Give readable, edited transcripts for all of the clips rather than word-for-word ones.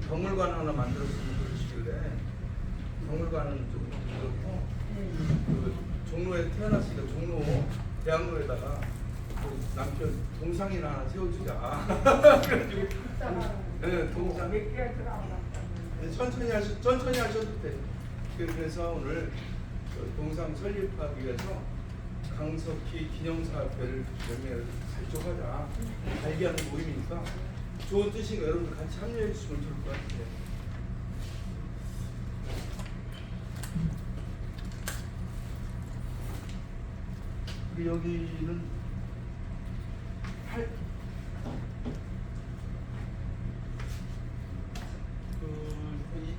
박물관 하나 만들었으면 그러시길래 박물관은 좀 그렇고 그 종로에 태어났으니까 종로 대학로에다가 그 남편 동상이나 하나 세워주자. 그래가지고 네, 동상 천천히 하셔도 돼. 그래서 오늘 그 동상 설립하기 위해서 강석희 기념사업회를 몇 명을 살펴가자. 발기하는 모임이니까 좋은 뜻이니까 여러분들 같이 참여해 주시면 좋을 것 같아요. 그리고 여기는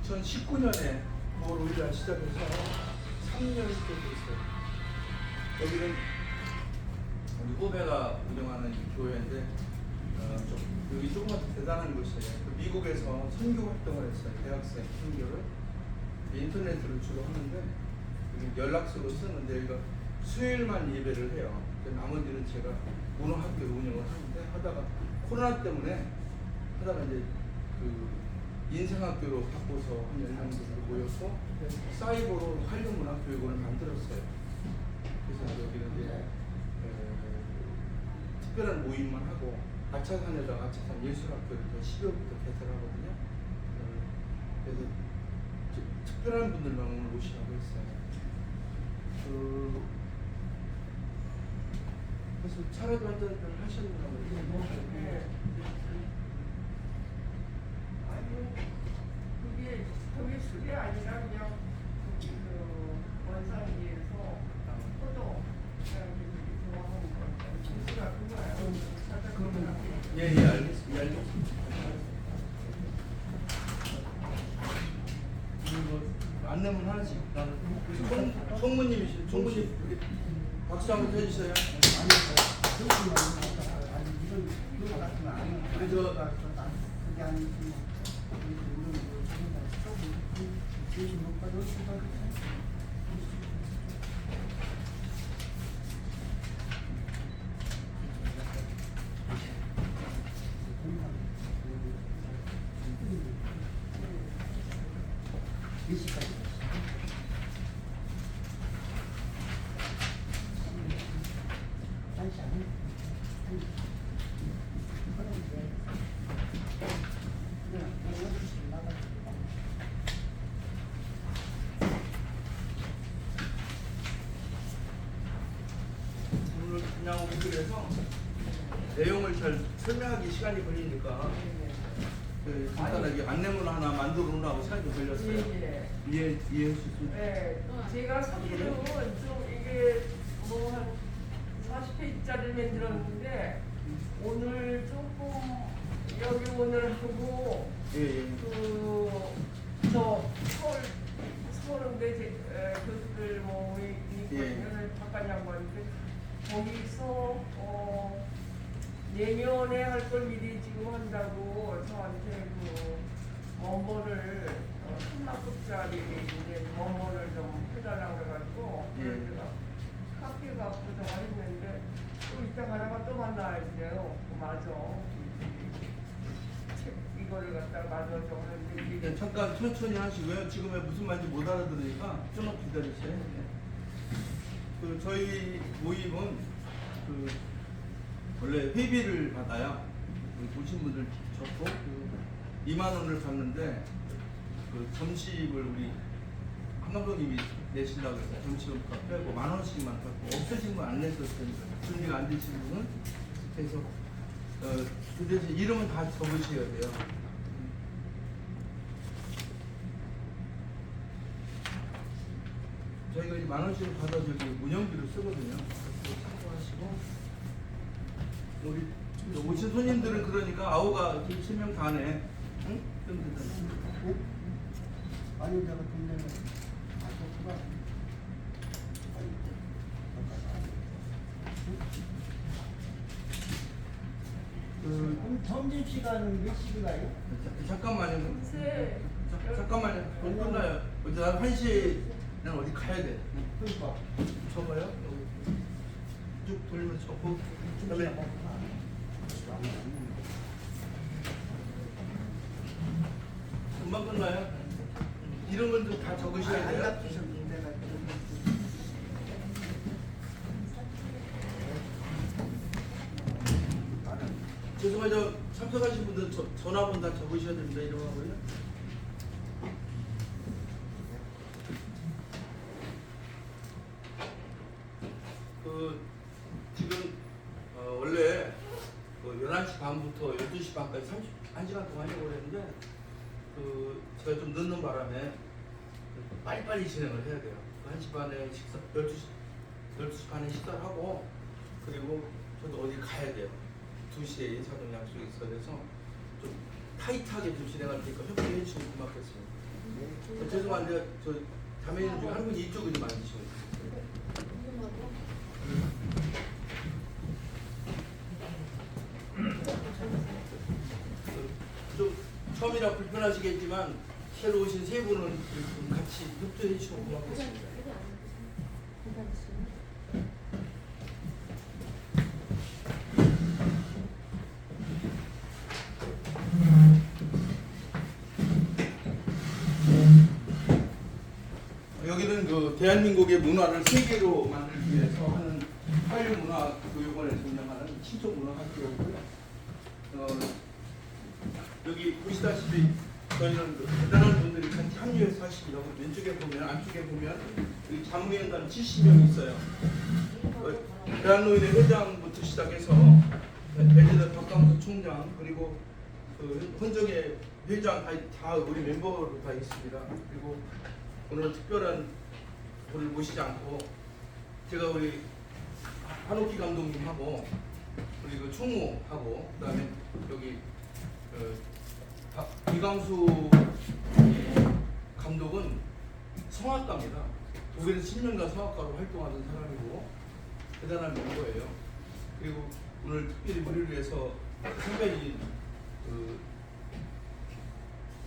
2019년에 9월 5일 날 시작해서 3년이 또 됐어요. 여기는 우리 후배가 운영하는 교회인데 여기 조금 더 대단한 곳이에요. 미국에서 선교 활동을 했어요. 대학생 선교를 인터넷으로 주로 하는데 연락처로 쓰는데 여기가 수요일만 예배를 해요. 나머지는 제가 문어학교를 운영을 하는데 하다가 코로나 때문에 하다가 이제 그 인생학교로 바꿔서 한 10명 정도 모였고 사이버로 한류문화교육원을 만들었어요. 그래서 여기는 이제 특별한 모임만 하고 아차산에다가 아차산 예술학교를 12월부터 개설하거든요. 그래서 특별한 분들만 오늘 모시라고 했어요. 그래서 차라도 한잔 하셨나요? 네. 아니 그게 술이 아니라 그냥 그 원상위에서 포도 좋아하는 거 주스 같은 거예요. 예, 알겠습니다. 안내문 하나씩. 총무님이시죠? 총무님 박수 한번 해주세요. 오늘 그냥 그래서 내용을 잘 설명하기 시간이 걸리니까 간단하게 안내문 하나 만들어 놓으라고 시간이 좀 걸렸어요. 이해해 주실 수 있어요? 네, 제가 사실은 좀 이게 뭐 한 40페이지짜리를 만들었는데 오늘 조금 여기 오늘 하고 그저 서울대 교수들 모임이 있거든요. 바깥 양반인데 거기서 내년에 할 걸 미리 지금 한다고 저한테 그 원본을 한마급짜리 이제 원본을 좀 해달라고 해가지고 제가 카페 갖고 정했는데 또 이따 가다가 또 만나야 돼요. 맞아. 책 이거를 갖다가 맞아 정했는데 잠깐 천천히 하시고요. 지금 무슨 말인지 못 알아들으니까 좀 기다리세요. 그 저희 모임은 그 원래 회비를 받아요. 보신 분들 적고 2만 원을 받는데 그 점심을 우리 한감독님이 내신다고 해서 점심을 빼고 10,000원씩만 받고 없으신 분 안 냈었을 테니까 준비가 안 되신 분은 계속 그 대신 이름은 다 적으셔야 돼요. 저희가 10,000원씩을 받아 저기 운영비로 쓰거든요. 참고하시고 우리 오신 손님들은 그러니까 아우가 7명 다 내. 응? 아니 내가 동네는 그럼 점심 시간은 몇 시인가요? 잠깐만요. 글쎄 잠깐만요. 끝나요. 어제 난 1시는 어디 가야 돼. 그러니까 접어요. 여기 쭉 돌리면 접고 그다음에 금방 끝나요. 이런 것도 다 적으셔야 돼요. 죄송하죠. 참석하신 분들 전화번 다 적으셔야 됩니다. 이런 거고요. 지금 원래 11시 반부터 12시 반까지 1시간 동안 하려고 했는데 제가 좀 늦는 바람에 빨리빨리 진행을 해야 돼요. 1시 반에 식사, 12시 반에 식사를 하고 그리고 저도 어디 가야 돼요. 2시에 자동 약속이 있어야 돼서 좀 타이트하게 좀 진행할 테니까 협조해 주시면 고맙겠습니다. 죄송한데 저 자매님 중에 한 분이 이쪽으로 좀 앉으시면 좀 처음이라 불편하시겠지만 새로 오신 세 분은 좀 같이 협조해 주시면 고맙겠습니다. 여기는 대한민국의 문화를 세계로 만들기 위해서 하는 한류문화교육원에서 운영하는 신촌문화학교고요. 여기 보시다시피 저희는 대단한 분들이 같이 합류해서 하십니다. 왼쪽에 보면, 안쪽에 보면 여기 자문위원단 70명이 있어요. 대한노인회 회장부터 시작해서 베네드 박강수 총장 그리고 헌정회 회장 다 우리 멤버로 다 있습니다. 그리고 오늘은 특별한 분을 모시지 않고 제가 우리 한옥기 감독님하고 우리 총무하고 그다음에 여기 이광수 감독은 성악가입니다. 독일에서 10년간 성악가로 활동하던 사람이고 대단한 멤버예요. 그리고 오늘 특별히 우리를 위해서 선배님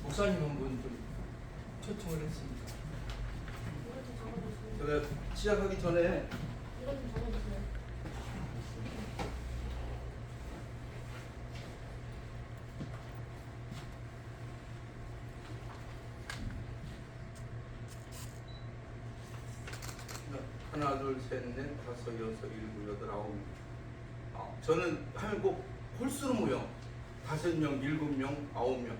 목사님 한 분 좀 초청을 했습니다. 제가 시작하기 전에 하나, 둘, 셋, 넷, 다섯, 여섯, 일곱, 여덟, 아홉. 저는 하면 꼭 홀수로 모여 5명, 7명, 9명.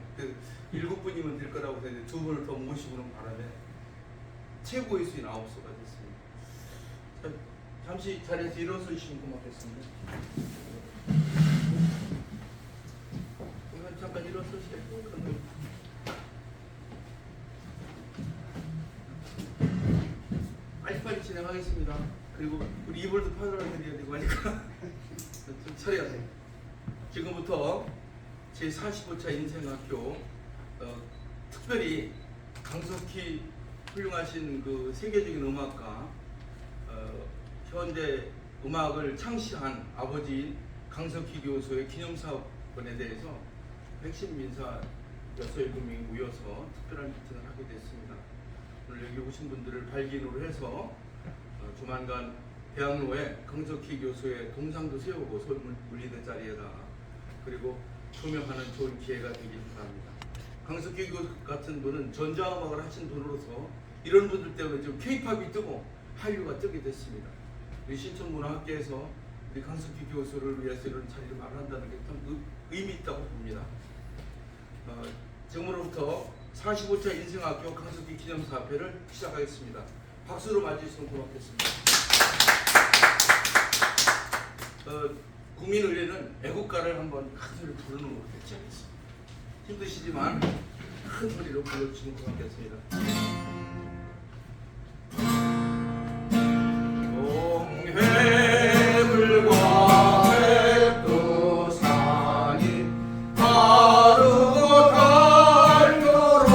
7분이면 될 거라고 생각했는데 2분을 더 모시고는 바람에 최고의 수인 9수가 됐습니다. 잠시 자리에서 일어서 주시면 고맙겠습니다. 잠깐 일어서시죠. 빨리빨리 진행하겠습니다. 그리고 우리 이불도 팔아드려야 되고 하니까 좀 처리하세요. 지금부터 제45차 인생학교 특별히 강석희 훌륭하신 세계적인 음악가 현대 음악을 창시한 아버지인 강석희 교수의 기념사업원에 대해서 핵심 인사 6-7명이 모여서 특별한 미팅을 하게 됐습니다. 오늘 여기 오신 분들을 발기인으로 해서 조만간 대학로에 강석희 교수의 동상도 세우고 손을 물리는 자리에다 그리고 조명하는 좋은 기회가 되길 바랍니다. 강석희 교수 같은 분은 전자음악을 하신 분으로서 이런 분들 때문에 좀 K-팝이 뜨고 한류가 뜨게 됐습니다. 우리 신촌문화학교에서 우리 강석희 교수를 위해서 이런 자리를 마련한다는 게 참 의미 있다고 봅니다. 지금으로부터 45차 인생학교 강석희 기념사업회를 시작하겠습니다. 박수로 맞이해주시면 고맙겠습니다. 국민의례는 애국가를 한번 큰 소리로 부르는 것으로 대체하겠습니다. 힘드시지만 큰 소리로 불러주시면 고맙겠습니다. 동해물과 백두산이 다르고 닳도록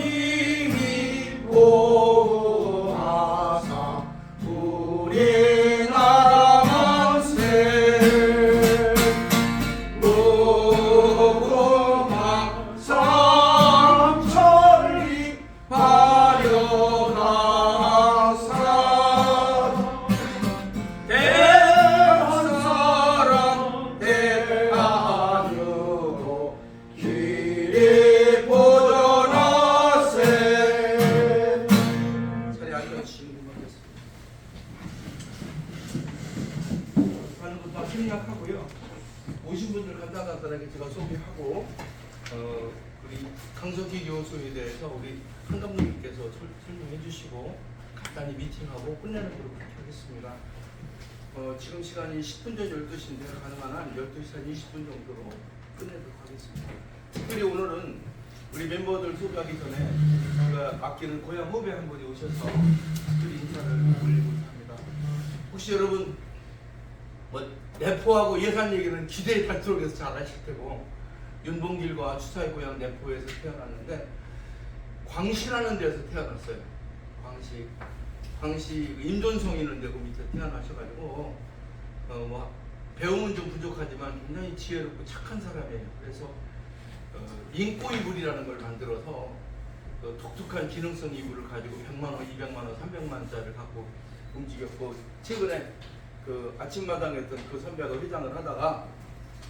하느님이 보호하사 우리나라 만세 무궁한 생각하고요. 오신 분들 간단하게 제가 소개하고 우리 강석희 교수에 대해서 우리 한 감독님께서 설명해 주시고 간단히 미팅하고 끝내는 걸로 그렇게 하겠습니다. 지금 시간이 10분 전 12시인데 가능한 한 12시 한 20분 정도로 끝내도록 하겠습니다. 특별히 오늘은 우리 멤버들 소개하기 전에 제가 아끼는 고향 후배 한 분이 오셔서 특별히 인사를 올리고 합니다. 혹시 여러분 뭐 내포하고 예산 얘기는 기대의 단톡에서 잘 아실 테고 윤봉길과 추사의 고향 내포에서 태어났는데 광시라는 데서 태어났어요. 광시 임존성이는 데고 밑에 태어나셔가지고 뭐 배움은 좀 부족하지만 굉장히 지혜롭고 착한 사람이에요. 그래서 인꼬 이불이라는 걸 만들어서 독특한 기능성 이불을 가지고 100만 원, 200만 원, 300만 원짜리를 갖고 움직였고 최근에 그 아침마당 했던 그 선배가 회장을 하다가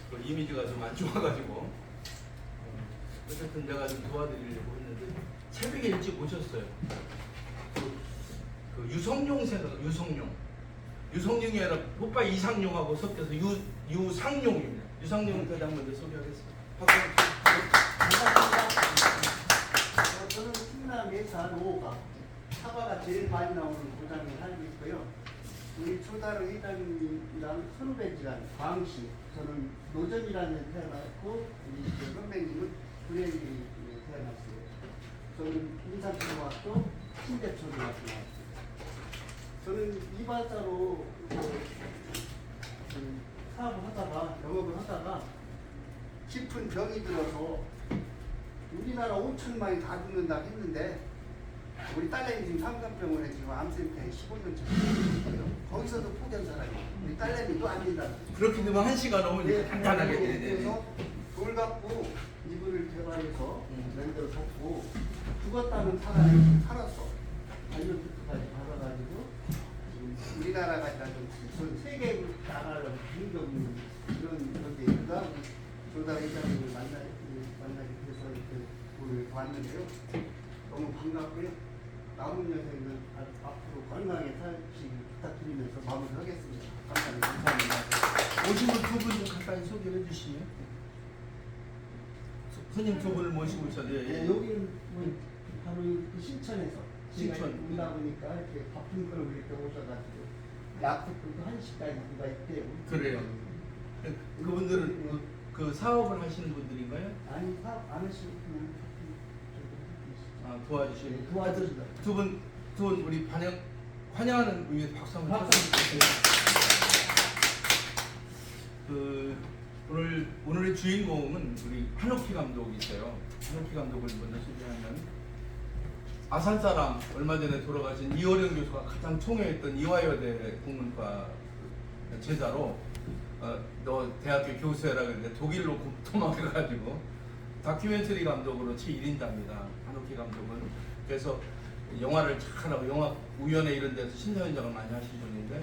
그 이미지가 좀 안 좋아가지고 어쨌든 내가 좀 도와드리려고 했는데 새벽에 일찍 오셨어요. 그 유성룡 생각 유성룡이 아니라 오빠 이상룡하고 섞여서 유상룡입니다. 유상룡 대장 먼저 소개하겠습니다. 반갑습니다. 저는 충남 예산 5가 사과가 제일 많이 나오는 고장에 살고 있고요. 우리 초다르 회장님이랑 선후배지간 광시, 저는 노전이라는 데 태어났고 우리 선배님은 구례에 태어났어요. 저는 인산초등학교 신대초등학교 나왔어요. 저는 이발사로 사업을 하다가 영업을 하다가 깊은 병이 들어서 우리나라 5천만이 다 죽는다고 했는데 우리 딸내미 지금 삼간병원에 지금 암센터에 15년째 있어요. 거기서도 포기한 사람이에요. 우리 딸내미도 안 된다. 그렇게 되면 1시간 넘으니까 간단하게 그래서 돌 갖고 이불을 개발해서 만들어서 죽었다는 사람이 살았어. 발견부터까지 받아가지고 지금 우리나라가 아니라 전 세계 나라를 힘겨 있는 그런 건데 그가 조다 회장님을 만나게 돼서 이렇게 오늘 왔는데요. 너무 반갑고요. 남은 여생은 앞으로 건강하게 살시길 부탁드리면서 마무리하겠습니다. 감사합니다. 오신 분 두 분 좀 간단히 소개해 주시면. 손님 두 분을 모시고 있었는데 네, 여기는 뭐 바로 이 신천에서 신천. 오다 보니까 이렇게 바쁜 걸로 이렇게 오셔가지고 약속도 1시까지 누가 있대요. 그래요. 그분들은 그 사업을 하시는 분들인가요? 아니 사업 안 하시고 그냥 도와주시는. 네, 도와주시다. 두 분 우리 환영하는 의미에서 박수 한번 쳐주세요. 오늘의 주인공은 우리 한옥희 감독이세요. 한옥희 감독을 먼저 소개하면 아산사람 얼마 전에 돌아가신 이호령 교수가 가장 총애했던 이화여대 국문과 제자로 너 대학교 교수해라 그랬는데 독일로 도망가가지고 다큐멘터리 감독으로 제1인자입니다. 한옥희 감독은. 그래서 영화를 잘하고 영화 우연에 이런 데서 심사위원장을 많이 하신 분인데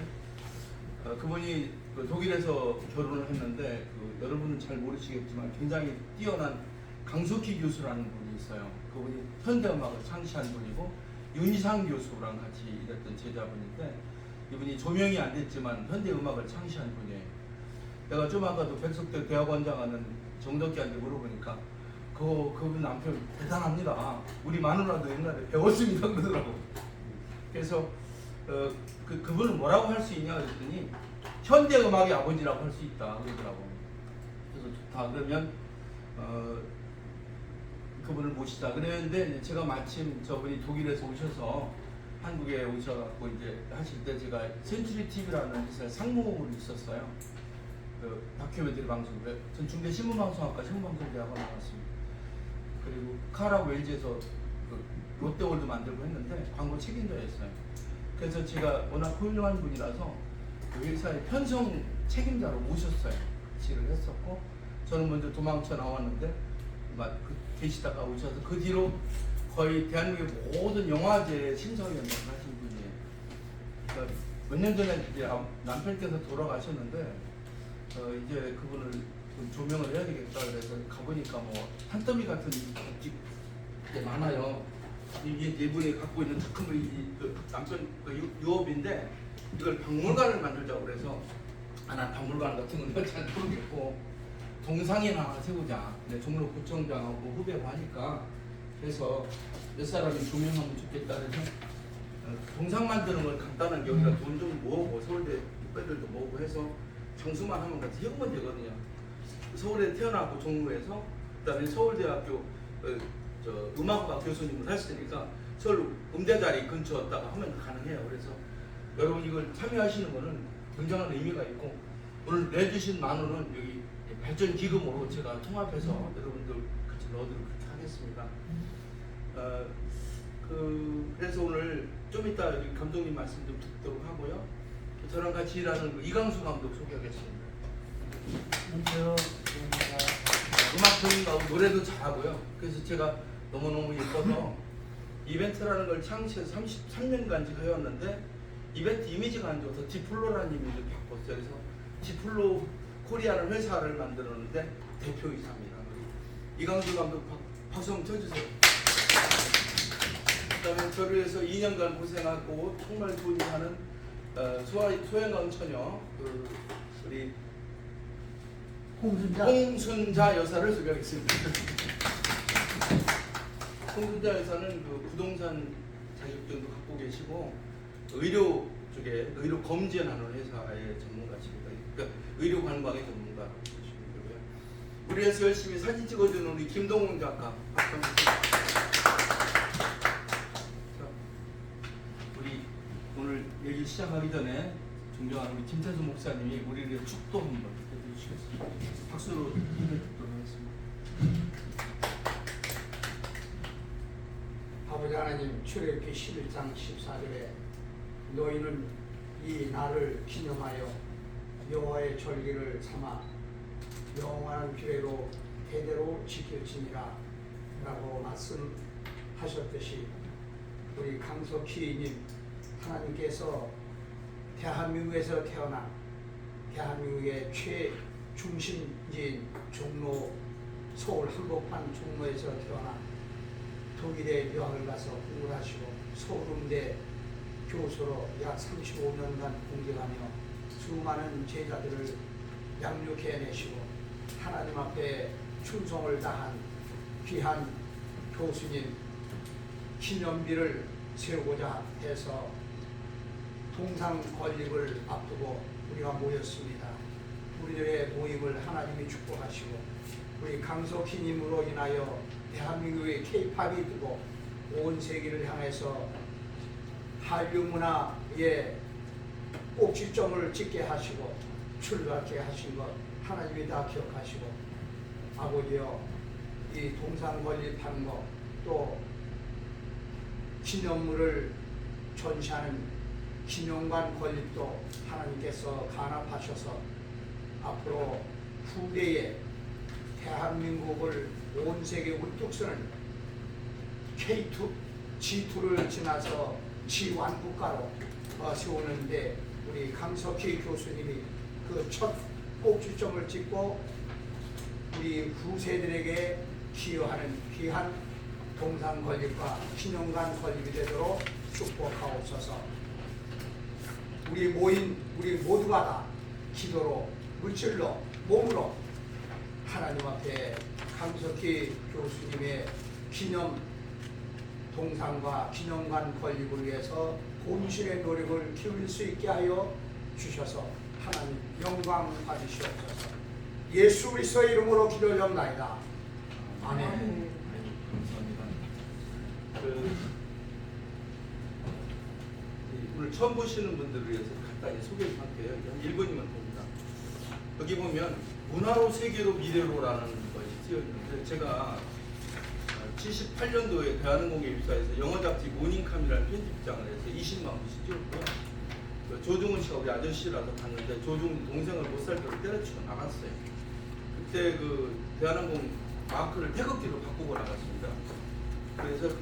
그분이 독일에서 결혼을 했는데 여러분은 잘 모르시겠지만 굉장히 뛰어난 강석희 교수라는 분이 있어요. 그분이 현대음악을 창시한 분이고 윤희상 교수랑 같이 일했던 제자분인데 이분이 조명이 안 됐지만 현대음악을 창시한 분이에요. 내가 좀 아까도 백석대 대학원장 하는 정덕기한테 물어보니까 그분 남편 대단합니다. 우리 마누라도 옛날에 배웠습니다 그러더라고. 그래서 그분은 뭐라고 할 수 있냐 그랬더니 현대음악의 아버지라고 할 수 있다 그러더라고. 그래서 좋다. 그러면 그분을 모시자 그랬는데 제가 마침 저분이 독일에서 오셔서 한국에 오셔갖고 이제 하실 때 제가 센츄리 TV라는 회사에 상무를 있었어요. 그 다큐멘터리 방송국에 전 중대 신문방송학과 신문방송대학원 나왔습니다. 그리고 카라고 LG에서 그 롯데월드 만들고 했는데 광고 책임자였어요. 그래서 제가 워낙 훌륭한 분이라서 그 회사의 편성 책임자로 모셨어요. 지를 했었고 저는 먼저 도망쳐 나왔는데 계시다가 오셔서 그 뒤로 거의 대한민국의 모든 영화제 심사위원을 하신 분이에요. 그러니까 몇 년 전에 이제 남편께서 돌아가셨는데 이제 그분을 좀 조명을 해야 되겠다 그래서 가보니까 뭐 산더미 같은 게 많아요. 이게 이분이 갖고 있는 작품이 남편 유업인데 이걸 박물관을 만들자고 그래서 난 박물관 같은 건 잘 모르겠고 동상이나 하나 세우자. 내 종로 구청장하고 후배고 하니까 그래서 몇 사람이 조명하면 좋겠다 그래서 동상 만드는 걸 간단하게 여기다 돈 좀 모으고 서울대 후배들도 모으고 해서 장수만 하면 같이 해보면 되거든요. 서울에 태어나고 종로에서 그다음에 서울대학교 음악과 교수님을 하시니까 서울 음대자리 근처에다가 하면 가능해요. 그래서 여러분 이걸 참여하시는 거는 굉장한 의미가 있고 오늘 내주신 만 원은 여기 발전 기금으로 제가 통합해서 여러분들 같이 넣어드리도록 하겠습니다. 그래서 오늘 좀 이따 여기 감독님 말씀 좀 듣도록 하고요. 저랑 같이 일하는 그 이강수 감독 소개하겠습니다. 안녕하세요. 음악 전문가고 노래도 잘하고요. 그래서 제가 너무너무 예뻐서 이벤트라는 걸 창시해서 33년간 지금 해왔는데 이벤트 이미지가 안 좋아서 디플로라는 이미지를 바꿨어요. 그래서 디플로 코리아라는 회사를 만들었는데 대표이사입니다. 이강수 감독 박수 한번 쳐주세요. 그 다음에 저를 위해서 2년간 고생하고 정말 좋은 일 하는 소양강 처녀 우리 홍순자 여사를 소개하겠습니다. 홍순자 여사는 그 부동산 자격증도 갖고 계시고 의료 쪽에 의료 검진하는 회사의 전문가십니다. 그러니까 의료 관광의 전문가시고요. 우리 회사 열심히 사진 찍어주는 우리 김동훈 작가 박수 한번 우리 오늘 얘기 시작하기 전에 존경하는 우리 김태수 목사님이 우리를 위해 축도 한번 해주시겠습니다. 박수로 듣도록 하겠습니다. 아버지 하나님, 출애굽기 11장 14절에 너희는 이 날을 기념하여 여호와의 절기를 삼아 영원한 규례로 대대로 지킬지니라 라고 말씀하셨듯이 우리 강석희님 하나님께서 대한민국에서 태어난 대한민국의 최중심지인 종로 서울 한복판 종로에서 태어난 독일에 유학을 가서 공부를 하시고 서울음대 교수로 약 35년간 공직하며 수많은 제자들을 양육해내시고 하나님 앞에 충성을 다한 귀한 교수님 기념비를 세우고자 해서 동상 건립을 앞두고 우리가 모였습니다. 우리들의 모임을 하나님이 축복하시고 우리 강석희님으로 인하여 대한민국의 K-팝이 뜨고 온 세계를 향해서 한류 문화의 꼭지점을 찍게 하시고 출발케 하신 것 하나님이 다 기억하시고 아버지여 이 동상 건립한 것 또 기념물을 전시하는 기념관 건립도 하나님께서 간합하셔서 앞으로 후대에 대한민국을 온 세계 우뚝 서는 K2, G2를 지나서 G1 국가로 세우는데 우리 강석희 교수님이 그 첫 꼭지점을 찍고 우리 후세들에게 기여하는 귀한 동상 건립과 기념관 건립이 되도록 축복하옵소서. 우리 모인 우리 모두가 다 기도로 물질로 몸으로 하나님 앞에 강석희 교수님의 기념 동상과 기념관 건립을 위해서 본신의 노력을 기울일 수 있게 하여 주셔서 하나님 영광 받으시옵소서. 예수 그리스도의 이름으로 기도하옵나이다. 아멘. 감사합니다. 오늘 처음 보시는 분들을 위해서 간단히 소개 좀 할게요. 한 1분이면 됩니다. 여기 보면 문화로 세계로 미래로라는 것이 쓰여있는데 제가 78년도에 대한항공에 입사해서 영어 잡지 모닝캄이라는 편집장을 해서 20만 원씩 찍었고요. 조중훈 씨가 우리 아저씨라서 봤는데 조중훈 동생을 못 살도록 때려치고 나갔어요. 그때 그 대한항공 마크를 태극기로 바꾸고 나갔습니다. 그래서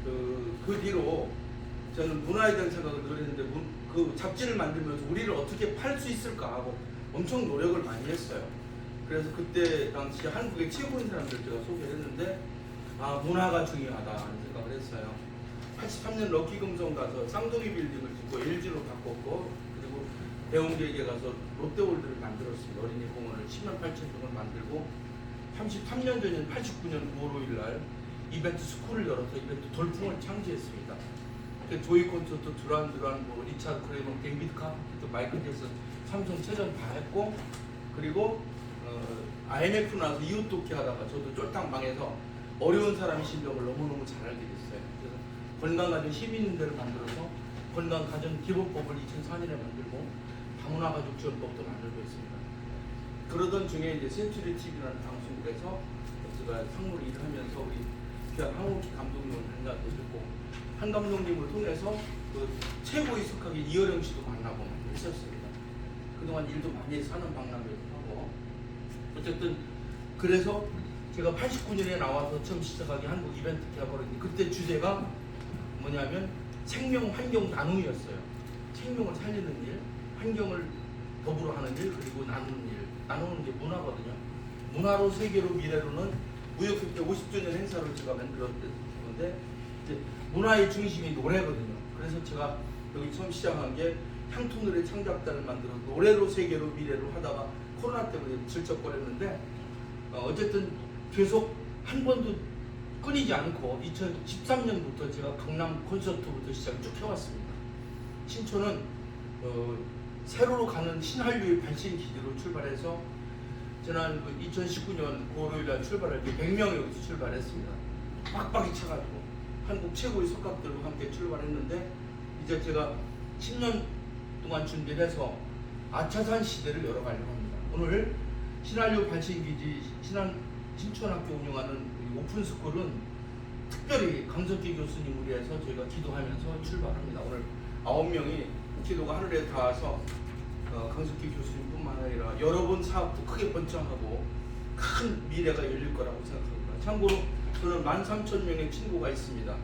그 뒤로 저는 문화에 대한 생각을 늘 했는데 그 잡지를 만들면서 우리를 어떻게 팔 수 있을까 하고 엄청 노력을 많이 했어요. 그래서 그때 당시 한국의 최고인 사람들 제가 소개를 했는데 문화가 중요하다는 생각을 했어요. 83년 럭키금성 가서 쌍둥이 빌딩을 짓고 LG로 바꿨고 그리고 대웅제에게 가서 롯데월드를 만들었습니다. 어린이 공원을 10만 8천 평을 만들고 33년 전인 89년 9월 5일 날 이벤트 스쿨을 열어서 이벤트 돌풍을 창시했습니다. 조이 콘서트, 두란, 뭐 리차드 크레이먼, 데이비드 카퍼필터, 마이클 잭슨, 삼성체전 다 했고, 그리고 IMF 나서 이웃 돕기 하다가 저도 쫄딱 망해서 어려운 사람의 심정을 너무너무 잘 알게 됐어요. 그래서 건강가정 시민대를 만들어서 건강가정 기본법을 2004년에 만들고 다문화가족 지원법도 만들고 했습니다. 그러던 중에 이제 센츄리 TV라는 방송국에서 제가 상무를 일하면서 우리 귀한 한국기 감독님을 만나게 됐고, 한 감독님을 통해서 그 최고의 석학인 이어령 씨도 만나고 했었습니다. 그동안 일도 많이 해서 하는 박람회도 하고, 어쨌든 그래서 제가 89년에 나와서 처음 시작하게 한국 이벤트 기업을 했는데, 그때 주제가 뭐냐면 생명 환경 나눔이었어요. 생명을 살리는 일, 환경을 더불어 하는 일, 그리고 나누는 일. 나누는 게 문화거든요. 문화로 세계로 미래로는 무역협회 50주년 행사를 제가 만들었는데, 이제 문화의 중심이 노래거든요. 그래서 제가 여기 처음 시작한 게 향토노래 창작단을 만들어 노래로 세계로 미래로 하다가 코로나 때문에 질척거렸는데, 어쨌든 계속 한 번도 끊이지 않고 2013년부터 제가 강남 콘서트부터 시작을 쭉 해왔습니다. 신촌은 세로로 가는 신한류의 발신 기지로 출발해서 지난 2019년 9월 5일 날 출발할 때 100명이 여기서 출발했습니다. 빡빡이 차가지고 한국 최고의 석학들과 함께 출발했는데, 이제 제가 10년 동안 준비를 해서 아차산 시대를 열어가려고 합니다. 오늘 신한류 발신기지 신촌학교 운영하는 오픈스쿨은 특별히 강석기 교수님을 위해서 저희가 기도하면서 출발합니다. 오늘 9명이 기도가 하늘에 닿아서 강석기 교수님뿐만 아니라 여러분 사업도 크게 번창하고 큰 미래가 열릴 거라고 생각합니다. 참고로 저는 13,000명의 친구가 있습니다.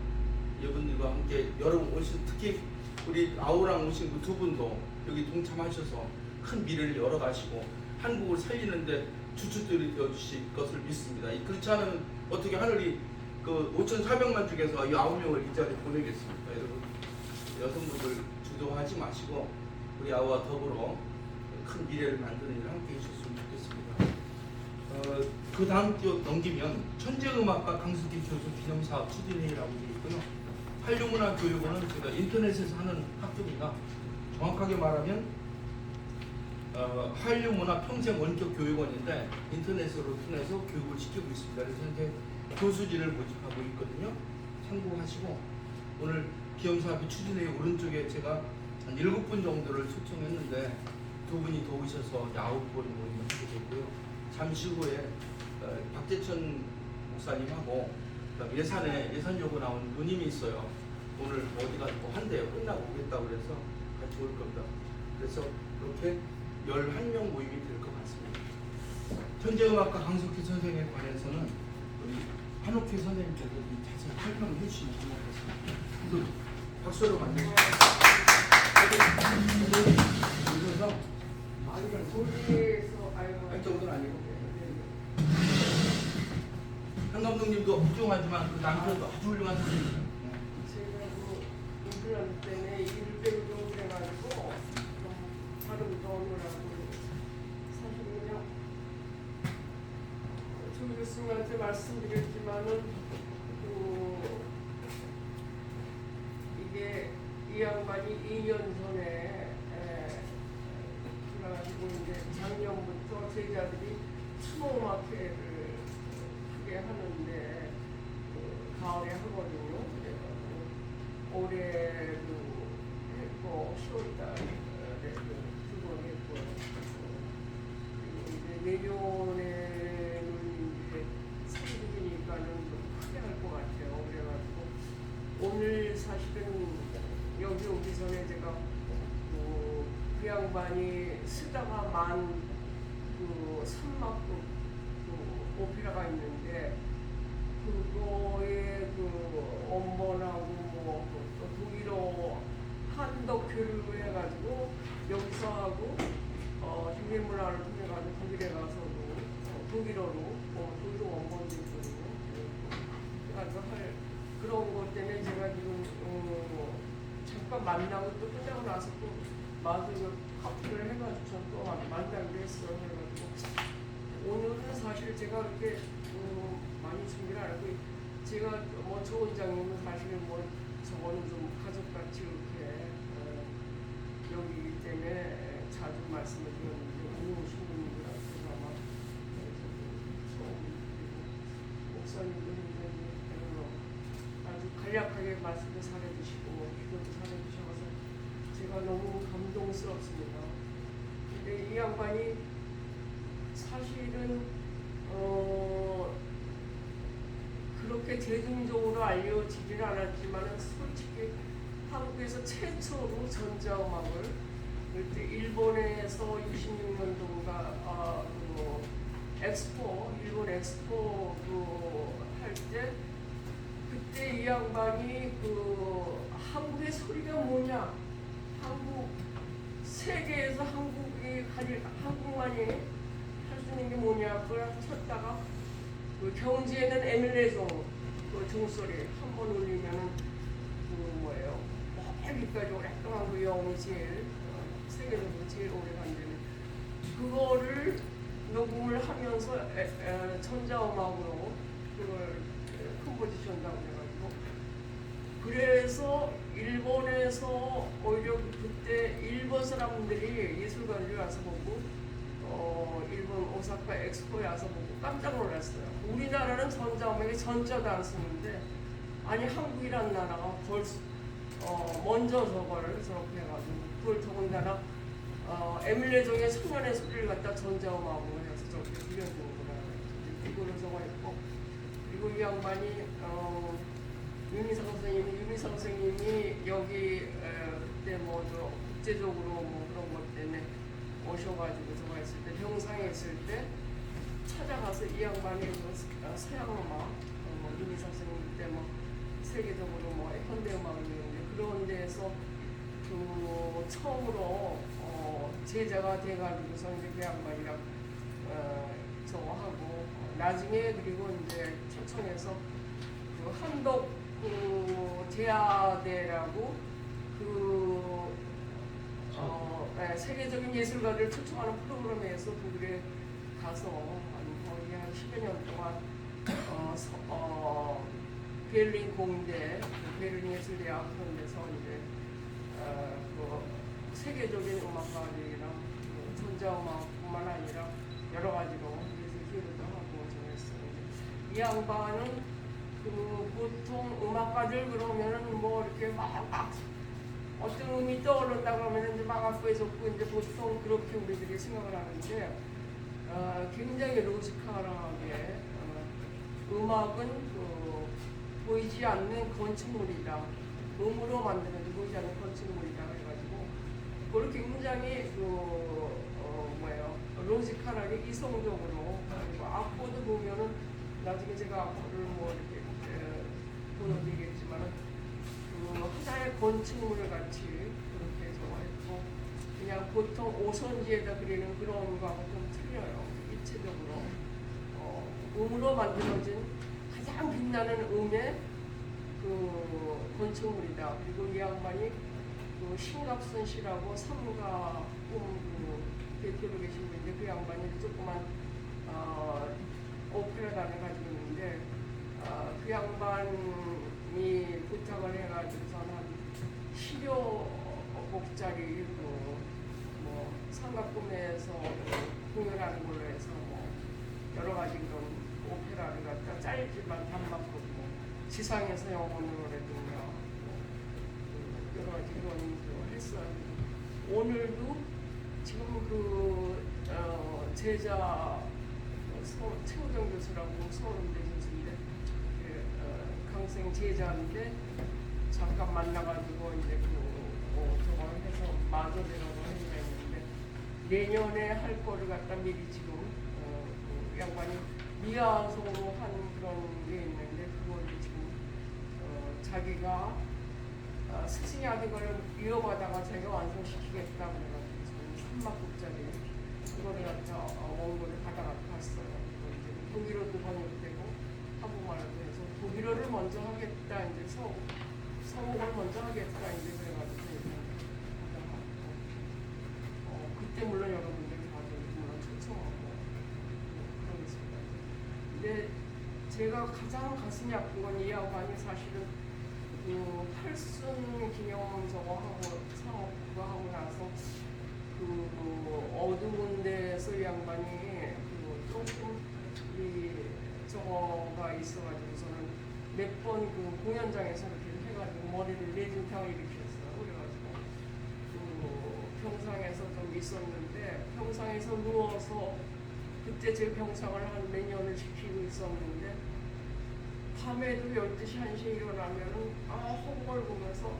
여러분들과 함께 여러분 오신, 특히 우리 아우랑 오신 그 두 분도 여기 동참하셔서 큰 미래를 열어가시고 한국을 살리는데 주춧돌이 되어주실 것을 믿습니다. 그렇지 않으면 어떻게 하늘이 그 5,400만 중에서 이 9명을 이 자리에 보내겠습니까? 여러분, 여성분들 주도하지 마시고 우리 아우와 더불어 큰 미래를 만드는 일을 함께 해주셨으면 좋겠습니다. 그 다음 주 넘기면 천재음악가 강석기 교수 기념사업 추진회의라고 되어 있고요. 한류문화교육원은 제가 인터넷에서 하는 학교입니다. 정확하게 말하면 한류문화평생원격교육원인데 인터넷으로 통해서 교육을 시키고 있습니다. 그래서 현재 교수진을 모집하고 있거든요. 참고하시고, 오늘 기념사업의 추진회의 오른쪽에 제가 한 7분 정도를 초청했는데 두 분이 도우셔서 9분 모임을 하게 됐고요. 잠시 후에 박재천 목사님하고 예산 요구 나온 누님이 있어요. 오늘 어디 가서 뭐 한대요. 끝나고 오겠다고 그래서 같이 올 겁니다. 그래서 그렇게 11명 모임이 될 것 같습니다. 천재음악가 강석희 선생에 관해서는 우리 한옥희 선생님께서 자세히 설명을 해주시면 고맙겠습니다. 박수로 만드시겠습니다. 거기에서 할 정도는 아니고. 한 감독님도 훌륭하지만 그 남편도 아주 훌륭한 선생님입니다. 제가 그 임플란트 때문에 일을 배우고 그래가지고 좀 발음도 오느라고 사실 그냥 조 교수님한테 말씀드렸지만은 이게 이 양반이 2년 전에 그래가지고 이제 작년부터 제자들이 추모마켓을 크게 하는데 가을에 하거든요. 올해도 했고 10월달에 2번 했고요. 이제 내년에는 이제 3주니까는 좀 크게 할 것 같아요. 그래가지고 오늘 사실은 여기 오기 전에 제가 그 양반이 쓰다가 그 산막극 오페라가 있는데 그거에 그 원본하고 뭐 또 독일어 한덕교를 해가지고 여기서 하고 중개문화를 통해 가지고 독일에 가서도 독일어로 독일어 원본도 있거든요. 그래가지고 할 그런 것 때문에 제가 지금 잠깐 만나고 또 끝나고 나서 또 마지막 커피를 해가지고 또 만나기로 했어. 그래가지고 오늘은 사실 제가 그렇게 많이 준비를 안 하고 제가 뭐 조 원장님은 사실 뭐 저거는 좀 가족같이 이렇게 여기이기 때문에 자주 말씀을 드렸는데 오늘 오신 분들한테 아마 목사님도 아주 간략하게 말씀도 잘해주시고 기도도 잘해주셔서 제가 너무 감동스럽습니다. 근데 이 양반이 사실은 그렇게 대중적으로 알려지지는 않았지만 솔직히 한국에서 최초로 전자음악을 그때 일본에서 26년도인가 엑스포 일본 엑스포 할 때 그때 이 양반이 한국의 소리가 뭐냐 한국 세계에서 한국만이 할 수 있는 게 뭐냐 그걸 쳤다가 경주에는 에밀레종 종소리 한 번 울리면은 뭐예요 여기까지 오랫동안 영이 제일 세계적으로 제일 오래 간다는 그거를 녹음을 하면서 전자음악으로 그걸 컴포지션이라고 해가지고 그래서 일본에서 오히려 그때 일본 사람들이 예술가들이 와서 보고 일본 오사카 엑스포에 와서 보고 깜짝 놀랐어요. 우리나라는 전자음악에 전자도 안 쓰는데 아니 한국이란 나라가 벌써 먼저 저거를 저렇게 해가지고 그걸 더군다나 에밀레종의 천년의 소리를 갖다 전자음악으로 해서 저렇게 들려주는구나 이거를 저거 했고 그리고 이 양반이 유미상 선생님이 여기 그때 뭐 국제적으로 뭐 그런 것 때문에 오셔가지고 저거 했을 때 병상에 있을 때 찾아가서 이 양반이 서양음악 유미상 선생님 그때 뭐 세계적으로 뭐 현대음악을 했는데 그런 데에서 처음으로 제자가 돼가지고서 이제 그 양반이랑 저거 하고 나중에 그리고 이제 초청해서 한덕 대야대라고 세계적인 예술가들을 초청하는 프로그램에서 독일에 가서 거의 한 10여 년 동안 베를린 공대, 베를린 예술대학 그런 데서 이제 세계적인 음악가들이랑 전자음악뿐만 아니라 여러 가지로 예술 기술도 하고 저랬어요. 이 양반은 보통 음악가들 그러면은 뭐 이렇게 막 어떤 음이 떠오른다 그러면 이제 막 악보에 적고 이제 보통 그렇게 우리들이 생각을 하는데 굉장히 로지컬하게 음악은 보이지 않는 건축물이다. 음으로 만드는 보이지 않는 건축물이다 그래가지고 그렇게 굉장히 로지컬하게 이성적으로 그리고 악보도 보면은 나중에 제가 악보를 뭐 이렇게 보여드리겠지만은 하나의 건축물 같이 그렇게 저했고 그냥 보통 오선지에다 그리는 그런 거하고 좀 틀려요. 입체적으로 음으로 만들어진 가장 빛나는 음의 건축물이다. 그리고 이 양반이 신갑순 씨라고 삼가 대표로 계신 분인데 그 양반이 조그만 오페라단을 가지고 있는데 그 양반이 부탁을 해가지고서는 한 10여곡짜리 뭐 삼각꿈에서 공연하는 걸로 해서 뭐 여러 가지 그런 오페라를 갖다 짧지만 단막으로 뭐 지상에서 영혼으로라든가 여러 가지 그런 했어요. 오늘도 지금 제자 최우정 교수라고 서울대 교수인데 강생 제자인데 잠깐 만나가지고 이제 저거 해서 마저대라고 했는데 내년에 할 거를 갖다 미리 지금 양반이 미아송으로 한 그런 게 있는데 그걸 지금 자기가 스승이 하는 걸 이어가다가 자기가 완성시키겠다 그래가지고 3막국짜리 그거를 갖다 원고를 받아갖고 갔어요. 이제 독일어도 번역되고 한국말로도 해서 독일어를 먼저 하겠다 이제 서목을 먼저 하겠다 이제 그래가지고 그때 물론 여러분들이 봐도 물론 초청하고 그러겠습니다. 근데 제가 가장 가슴이 아픈 건 이 양반이 사실은 그 팔순 기념 저거 하고 상업 그거 하고 나서 그 어두운 데서 이 양반이 그 조금 이 저거가 있어가지고서는 몇 번 그 공연장에서 이렇게 해가지고 머리를 내진탕을 일으켰어요. 그래가지고 그 평상에서 좀 있었는데 평상에서 누워서 그때 제 병상을 한 몇 년을 지키고 있었는데 밤에도 12시, 1시에 일어나면은 허공을 보면서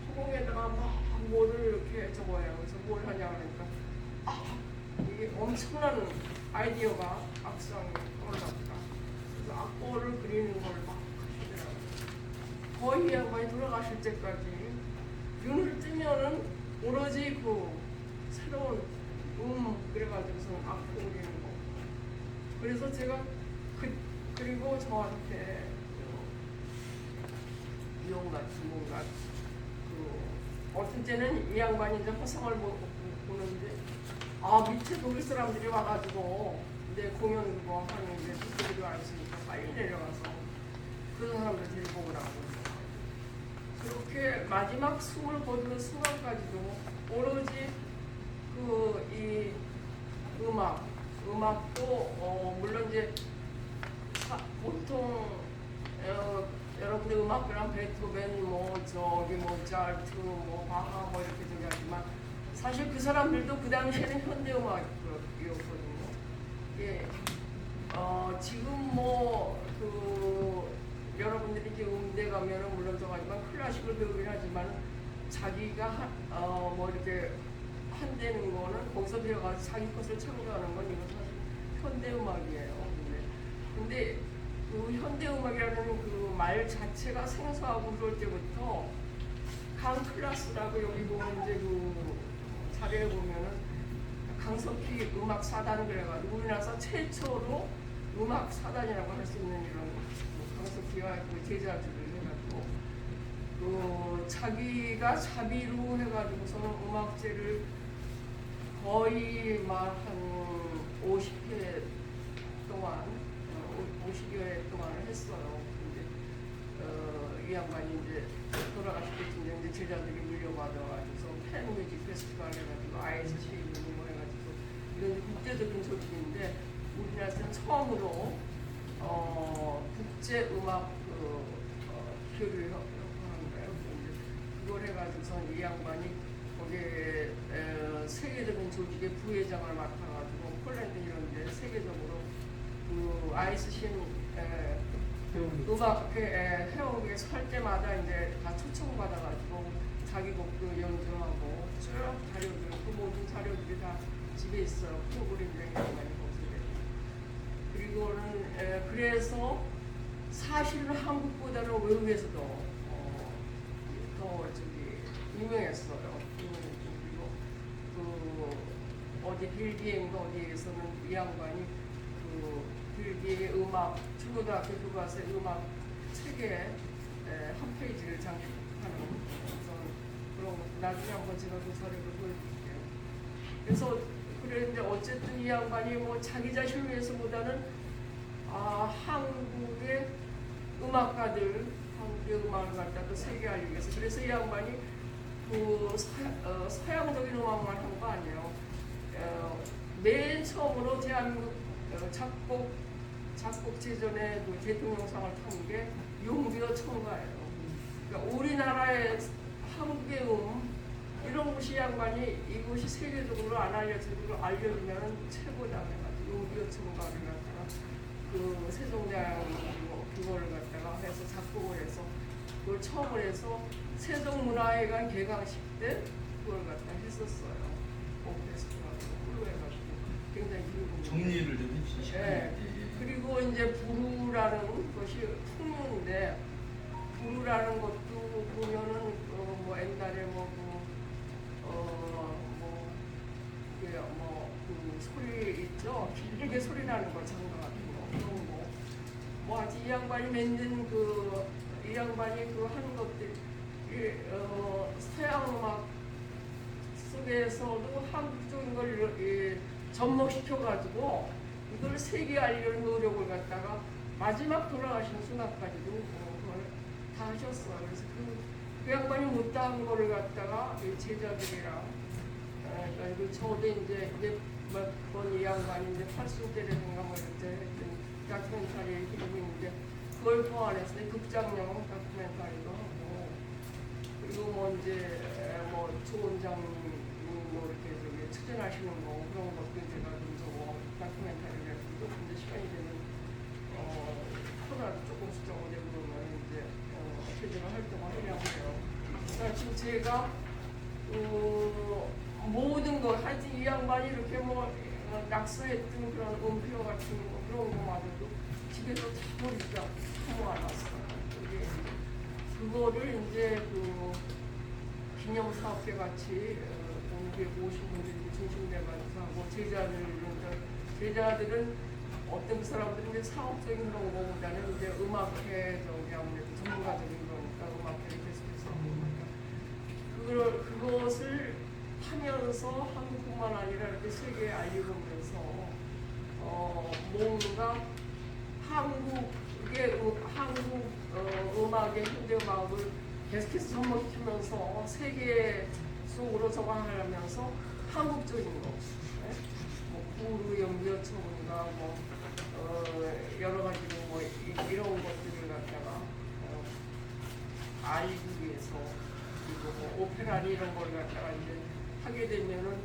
허공에다가 막 뭐를 이렇게 적어요. 그래서 뭘 하냐 그러니까 이게 엄청난 아이디어가 악상이 떠올랐다. 그래서 악보를 그리는 걸 막 하시더라고요. 거의 이 양반이 돌아가실 때까지 눈을 뜨면은 오로지 그 새로운 그래가지고서 악보 그리는 거. 그래서 제가 그리고 저한테 이용 같은 뭔가 그 어떤 때는 이 양반이 이제 화성을 보는데 밑에 독일 사람들이 와가지고 내 공연 그거 하는데 그들이 와 있으니까 빨리 내려가서 그 사람들 데리고 오라고 그렇게 마지막 숨을 거두는 순간까지도 오로지 그 이 음악도 물론 이제 보통 여러분들 음악이랑 베토벤 모차르트 바하 이렇게 얘기하지만 사실 그 사람들도 그 당시에는 현대 음악이었거든요. 예. 지금 그 여러분들이 이제 음대 가면은 물론 저하지만 클래식을 배우긴 하지만 자기가 이렇게 한다는 거는 거기서 배워가지고 자기 것을 창조하는 건 이건 사실 현대 음악이에요. 근데 그 현대음악이라는 그 말 자체가 생소하고 그럴 때부터 강클라스라고 여기 보면 이제 그 자료에 보면은 강석희 음악 사단 그래가지고 우리나라에서 최초로 음악 사단이라고 할 수 있는 이런 강석희와 그 제자들을 해가지고 그 자기가 자비로 해가지고서는 음악제를 거의 막 한 50회 동안 50여 회 동안을 했어요. 근데 이 양반이 이제 돌아가실 때쯤에 이제 제자들이 물려받아가지고 팬뮤직 페스티벌 해가지고 ISC 뭐 해가지고 이런 국제적인 조직인데 우리나라에서는 처음으로 국제 음악 교류를 하는 거예요. 그걸 해가지고서 이 양반이 거기에 세계적인 조직의 부회장을 맡아가지고 폴란드 이런데 세계적으로 그 ISC 음악 회원국에서 할 때마다 이제 다 초청받아가지고 자기 곡도 연주하고 쭉 자료들 그 모든 자료들이 다 집에 있어요. 프로그램들이 많이 보세요. 그리고는 그래서 사실은 한국보다는 외국에서도 더 유명했어요. 그리고 그 어디 빌기인가 어디에서는 이 양반이 그 빌기의 음악 중고등학교 교과서의 음악 책에 한 페이지를 장식하는 그런 나중에 한번 제가 그 사례를 보여드릴게요. 그래서 그랬는데 어쨌든 이 양반이 뭐 자기 자신을 위해서보다는 한국의 음악가들 한국의 음악을 갖다가 세계에 알리기 위해서 그래서 이 양반이 그 서양적인 음악만 한 거 아니에요. 맨 처음으로 대한민국 작곡제전에 그 대통령상을 탄 게 용비어 청가예요. 그러니까 우리나라의 한국의 이런 곳이 양반이 이곳이 세계적으로 안 알려주면 최고다 해가지고 용비어 청가를 갖다가 그 세종대왕 그거를 갖다가 해서 작곡을 해서 그걸 처음으로 해서 세종문화회관 개강식 때 그걸 갖다 했었어요. 오페스트라고 해가지고 굉장히 정리를 좀 해주시죠. 네. 그리고 이제 부르라는 것이 풍류인데 부르라는 것도 보면은 뭐 옛날에 그 소리 있죠. 길게 소리 나는 거 장가 같은 거 그런 거. 뭐 아직 이 양반이 만든 이 양반이 그 하는 것들 서양 음악 속에서도 한국적인 걸 접목시켜가지고 이걸 세계에 알리려는 노력을 갖다가 마지막 돌아가신 순학까지도 그걸 다 하셨어요. 그래서 그 양반이 못다한 거를 갖다가 이 제자들이랑 그러니까 저도 이제 몇번 이 양반이 이제 80대라든가 뭐 이렇게 다큐멘터리 기록이 있는데 그걸 포함해서 극장용 다큐멘터리도 하고 그리고 뭐 이제 뭐 조원장님 뭐 이렇게 저기 추천하시는 거 그런 것도 제가 좀 저거 다큐멘터리를 조금 이제 시간이 되면 코로나도 조금씩 적어내고 그러면 이제 제대로 활동을 하려고 해요. 그러니까 지금 제가 모든 거 하여튼 이 양반이 이렇게 뭐 낙서했던 그런 음표 같은 거 그런 거마저도 집에서 다 버리니까 너무 안 왔어요. 그거를 이제 그 기념사업회 같이 오늘 오신 분들이 중심돼가지고 하고 제자들은 어떤 사람들은 이제 사업적인 그런 거보다는 이제 음악회 저기 아무래도 전문가적인 거니까 음악회를 계속해서 하니까 그것을 하면서 한국뿐만 아니라 이렇게 세계에 알리면서 뭔가 한국의 한국 음악의 현대음악을 계속해서 접목시키면서 세계 속으로 저강하면서 한국적인 거, 뭐 구루 연기요청인가 뭐 여러 가지로 뭐 이런 것들을 갖다가 알리기 위해서 그리고 뭐 오페라니 이런 걸 갖다가 이제 하게 되면은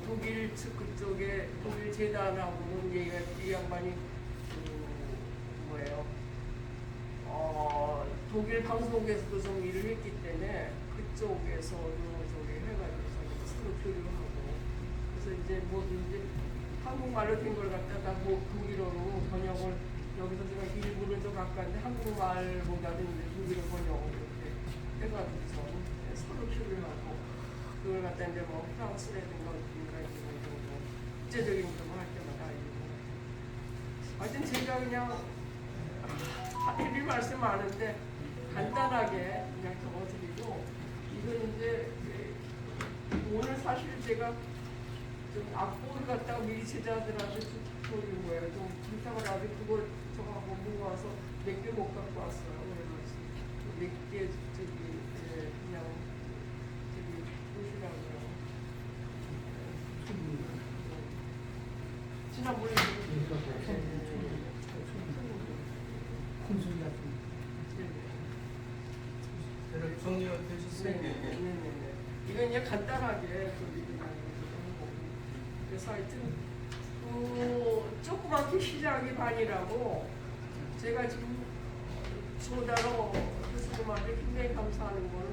독일 측 그쪽에 독일 재단하고는 이 양반이 뭐예요? 독일 방송국에서도 좀 일을 했기 때문에 그쪽에서도 저기 해가지고 서로 교류하고 그래서 이제 뭐든지 한국말로 된 걸 갖다가 뭐 독일어로 번역을 여기서 제가 일부는 좀 바꿨는데 한국말보다는 이제 독일어 번역을 이렇게 해가지고 서로 교류하고 그걸 갖다 이제 뭐 프랑스라든가 국제적인 걸 할 때마다 알고 하여튼 제가 그냥 드릴 말씀 많은데 간단하게 그냥 적어드리고 이건 이제 오늘 사실 제가 좀 악보를 갖다가 미리 제자들한테 좀 보여준 거예요. 좀 부탁을 하고 그걸 저하고 모아서 몇 개 못 갖고 왔어요. 그래서 몇 개 저기 그냥 저기 보시라고요. 지난번에 콘솔 같은 정리가 되셨으니까 네네네. 이건 이제 간단하게 그래서 하여튼 조그맣게 시작이 반이라고 제가 지금 조다로 교수님한테 굉장히 감사하는 거는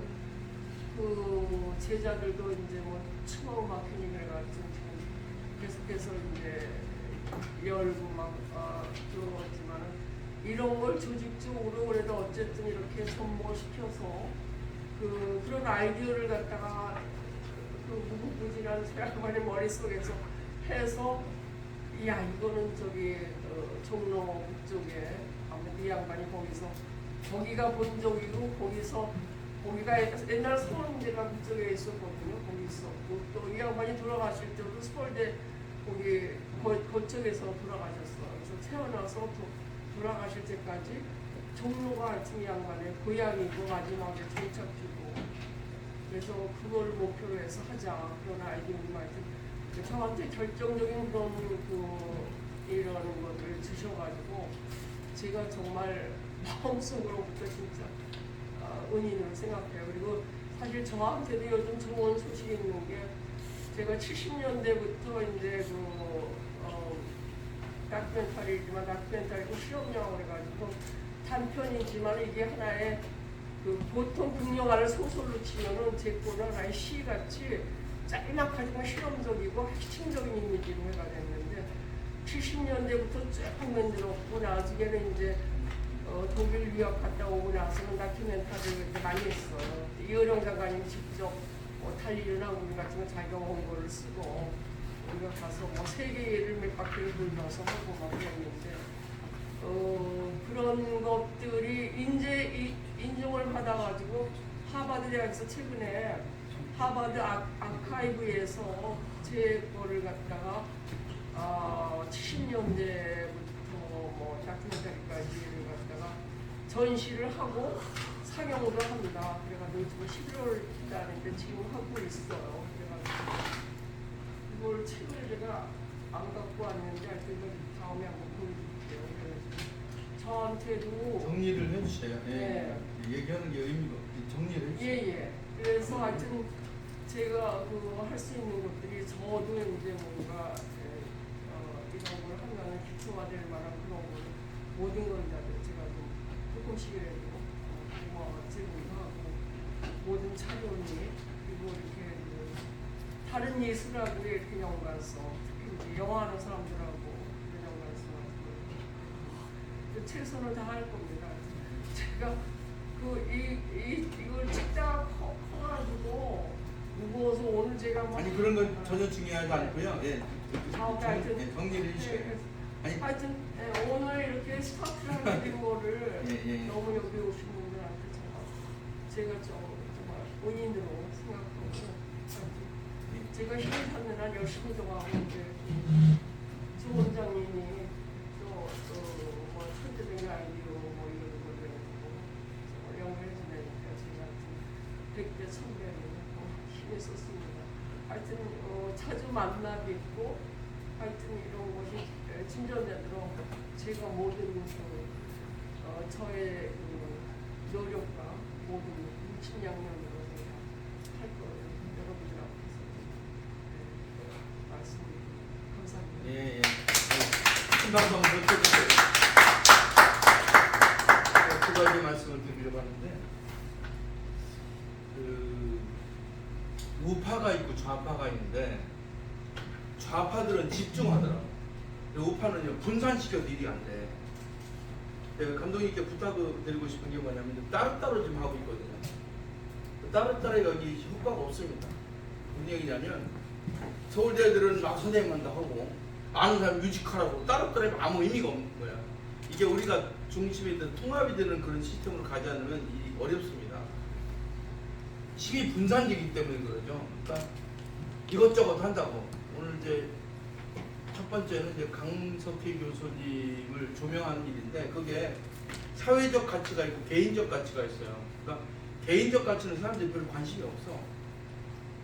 그 제자들도 이제 뭐 추모 마케팅을 해가지고 지금 계속해서 이제 열고 막 들어왔지만은 이런 걸 조직적으로 그래도 어쨌든 이렇게 접목시켜서 그런 아이디어를 갖다가 그 무궁무진한 제 양반의 머릿속에서 해서 야 이거는 저기 종로 쪽에 아무래도 이 양반이 거기가 본적이고 거기가 옛날 서울대가 그쪽에 있었거든요. 거기 있었고 또 이 양반이 돌아가실 때도 서울대 거기 그쪽에서 돌아가셨어요. 그래서 태어나서 돌아가실 때까지 종로가 하여튼 이 양반의 고향이고 마지막에 종착지고 그래서 그걸 목표로 해서 하자 그런 아이디어를 하여튼 저한테 결정적인 그런 이러는 것을 주셔가지고 제가 정말 마음속으로부터 진짜 은인으로 생각해요. 그리고 사실 저한테도 요즘 좋은 소식이 있는 게 제가 70년대부터 이제 다큐멘터리지만 다큐멘터리고 실험영화를 해가지고 단편이지만 이게 하나의 보통 극영화를 소설로 치면은 제 거는 하나의 시같이 짤막하지만 실험적이고 핵심적인 이미지로 해가 됐는데 70년대부터 쭉 만들었고 나중에는 이제 독일 유학 갔다 오고 나서는 다큐멘터리를 이제 많이 했어요. 이어령 장관님 직접 달리는 항공 같은 거 자기가 원고를 쓰고 우리가 가서 뭐 세계를 몇 바퀴를 돌면서 하고 막 그랬는데 그런 것들이 이제 인정을 받아가지고 하버드 대학에서 최근에 하버드 아카이브에서 제 거를 갖다가 70년대부터 뭐 다큐멘터리까지를 갖다가 전시를 하고 상영도 합니다. 그래가지고 지금 11월 달인데 지금 하고 있어요. 그래가지고 이걸 책을 제가 안 갖고 왔는데 하여튼 이걸 다음에 한번 보여드릴게요. 그래가지고 저한테도 정리를 해주세요. 예. 네. 얘기하는 게 의미가 없지. 정리를 해주세요. 예예. 그래서 하여튼 제가 그 할 수 있는 것들이 저도 이제 뭔가 이런 걸 하면 기초화될 만한 그런 걸 모든 건 다 제가 좀 조금씩이라도 제공도 하고 모든 차원이 그리고 이렇게 다른 예술하고 이렇게 연관성 특히 이제 영화하는 사람들하고 그런 연관성하고 최선을 다할 겁니다. 제가 이걸 책자가 커가지고 무거워서 오늘 제가 막 아니 그런 건 전혀 중요하지 않고요. 예. 하여튼 예, 정리를 해주세요. 아니 하여튼 오늘 이렇게 스타트를 하는 거를 예. 너무 여기 오신 분들한테 제가 정말 본인으로 생각하고 제가 힘을 찾는 한 열심히 좀 하고 이제 조 원장님이 또뭐 천재적인 아이디어 뭐 이런 거를 연구해 주니까 제가 100배 1000배로 힘을 썼습니다. 하여튼 자주 만나 뵙고 하여튼 이런 것이 진전되도록 제가 모든 저의 노력과 모든 물심양면으로 제가 할 거예요. 여러분들 앞에서 말씀드립니다. 감사합니다. 예. 큰 박수 한번 쳐주세요. 두 가지 말씀을 드리려고 하는데 우파가 있고 좌파가 있는데 좌파들은 집중하더라고. 우파는요 분산시켜도 일이 안 돼. 내가 감독님께 부탁을 드리고 싶은 게 뭐냐면 따로따로 좀 하고 있거든요. 따로따로 여기 효과가 없습니다. 무슨 얘기냐면 서울대들은 막 선생님만 다 하고 아는 사람 뮤지컬하고 따로따로 하면 아무 의미가 없는 거야. 이게 우리가 중심이 되는 통합이 되는 그런 시스템으로 가지 않으면 일이 어렵습니다. 힘이 분산되기 때문에 그러죠. 그러니까 이것저것 한다고. 오늘 이제 첫 번째는 이제 강석희 교수님을 조명하는 일인데 그게 사회적 가치가 있고 개인적 가치가 있어요. 그러니까 개인적 가치는 사람들이 별로 관심이 없어.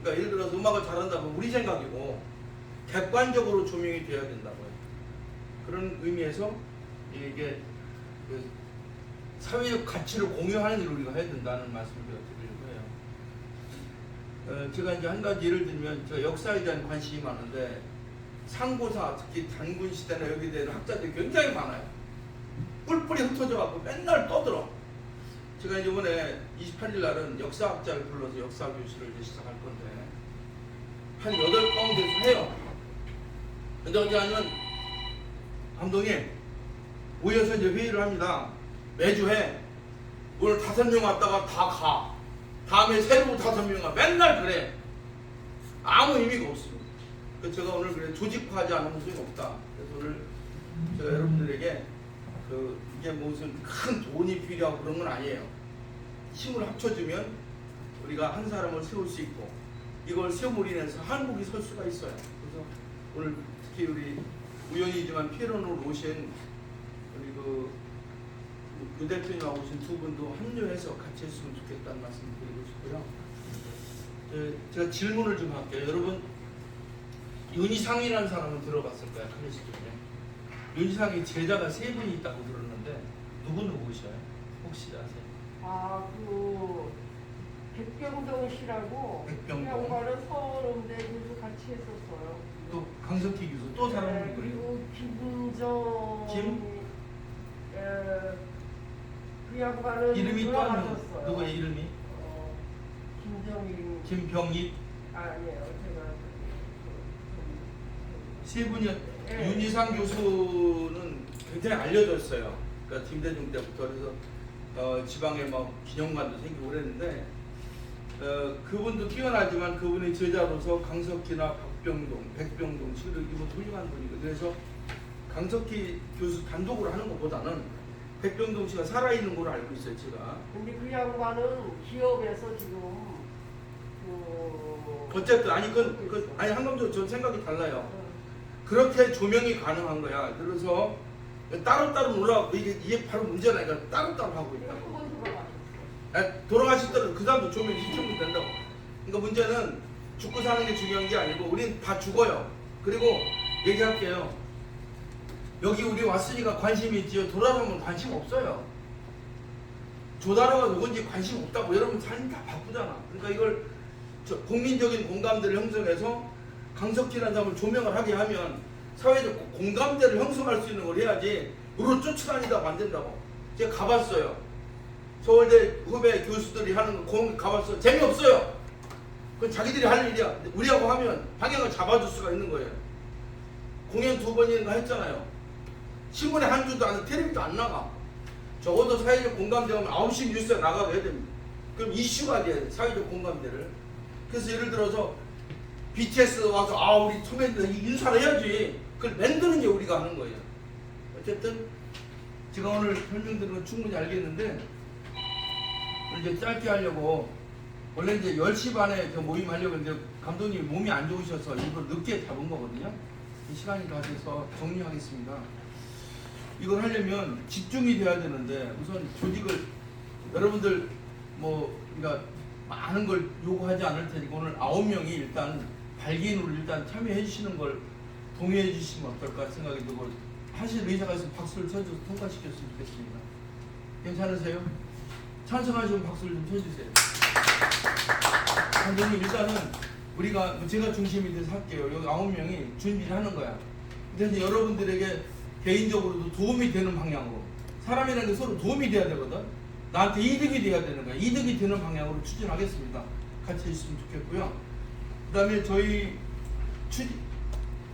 그러니까 예를 들어서 음악을 잘한다면 우리 생각이고 객관적으로 조명이 돼야 된다고요. 그런 의미에서 이게 그 사회적 가치를 공유하는 일을 우리가 해야 된다는 말씀을 드리려고 해요. 제가 이제 한 가지 예를 들면 제가 역사에 대한 관심이 많은데 상고사 특히 단군 시대나 여기에 대한 학자들이 굉장히 많아요. 뿔뿔이 흩어져 갖고 맨날 떠들어. 제가 이제 이번에 28일 날은 역사학자를 불러서 역사 교실을 이제 시작할 건데 한 8가운데서 해요. 근데 어제 하면 감독님 모여서 이제 회의를 합니다. 매주 해. 오늘 5명 왔다가 다 가. 다음에 새로 5명 와. 맨날 그래. 아무 의미가 없습니다. 그래서 제가 오늘 그래 조직화하지 않으면 소용이 없다. 그래서 오늘 제가 여러분들에게 이게 무슨 큰 돈이 필요하고 그런 건 아니에요. 힘을 합쳐주면 우리가 한 사람을 세울 수 있고 이걸 세움으로 인해서 한국이 설 수가 있어요. 그래서 오늘 특히 우리 우연이지만 피에로노로 오신 우리 유 대표님하고 오신 두 분도 합류해서 같이 했으면 좋겠다는 말씀을 드리고 싶고요. 제가 질문을 좀 할게요. 여러분 윤희상이라는 사람은 들어봤을까요? 클래식 중에 윤희상이 제자가 3분이 있다고 들었는데 누구누구셔요? 혹시 아세요? 백병동 씨라고 백병동. 양반은 서울음대에도 같이 했었어요. 또 강석희 교수 또 사람은 누구예요? 그리고 김정 그 양반은 이름이 또 한 명 돌아가셨어요. 누구예요? 이름이? 김정일 김병입. 아니에요. 제가 세 분이 네. 윤희상 교수는 굉장히 알려졌어요. 그러니까 김대중 때부터 그래서 지방에 막 기념관도 생기고 그랬는데 그분도 뛰어나지만 그분의 제자로서 강석희나 박병동, 백병동 씨를 이분 훌륭한 분이고 그래서 강석희 교수 단독으로 하는 것보다는 백병동 씨가 살아있는 걸로 알고 있어요, 제가. 근데 그 양반은 기업에서 지금 어쨌든 아니 아니 한감도 전 생각이 달라요. 그렇게 조명이 가능한 거야. 그래서 따로따로 놀라 이게 바로 문제라니까. 따로따로 하고 있다. 돌아가실 때는 그 사람도 조명 시켜면 된다고. 그러니까 문제는 죽고 사는 게 중요한 게 아니고 우린 다 죽어요. 그리고 얘기할게요. 여기 우리 왔으니까 관심이 있지요. 돌아가면 관심 없어요. 조다로가 누군지 관심 없다고. 여러분 삶이 다 바쁘잖아. 그러니까 이걸 국민적인 공감대를 형성해서 강석희라는 사람을 조명을 하게 하면 사회적 공감대를 형성할 수 있는 걸 해야지 우로 쫓아다니다가 안 된다고. 제가 가봤어요. 서울대 후배 교수들이 하는 거 공연 가봤어요. 재미없어요. 그건 자기들이 할 일이야. 우리하고 하면 방향을 잡아줄 수가 있는 거예요. 공연 2번인가 했잖아요. 신문에 한 줄도 안 돼. 텔레비도 안 나가. 적어도 사회적 공감대가 9시 뉴스에 나가게 해야 됩니다. 그럼 이슈가 돼. 사회적 공감대를. 그래서 예를 들어서 BTS 와서 우리 소매들 인사를 해야지. 그걸 만드는 게 우리가 하는 거예요. 어쨌든 제가 오늘 설명드린 건 충분히 알겠는데 이제 짧게 하려고 원래 이제 10시 반에 저 모임 하려고 했는데 감독님이 몸이 안 좋으셔서 일부러 늦게 잡은 거거든요. 시간이 다 돼서 정리하겠습니다. 이걸 하려면 집중이 돼야 되는데 우선 조직을 여러분들 그러니까 많은 걸 요구하지 않을 테니까 오늘 9명이 일단 발기인으로 일단 참여해 주시는 걸 동의해 주시면 어떨까 생각이 들고 하실 의사가 있으면 박수를 쳐줘서 통과시켰으면 좋겠습니다. 괜찮으세요? 찬성하시면 박수를 좀 쳐주세요. 감독님 일단은 우리가 제가 중심이 돼서 할게요. 여기 9명이 준비를 하는 거야. 그래서 여러분들에게 개인적으로도 도움이 되는 방향으로 사람이라는 게 서로 도움이 돼야 되거든. 나한테 이득이 돼야 되는 거야. 이득이 되는 방향으로 추진하겠습니다. 같이 해주시면 좋겠고요. 그 다음에 저희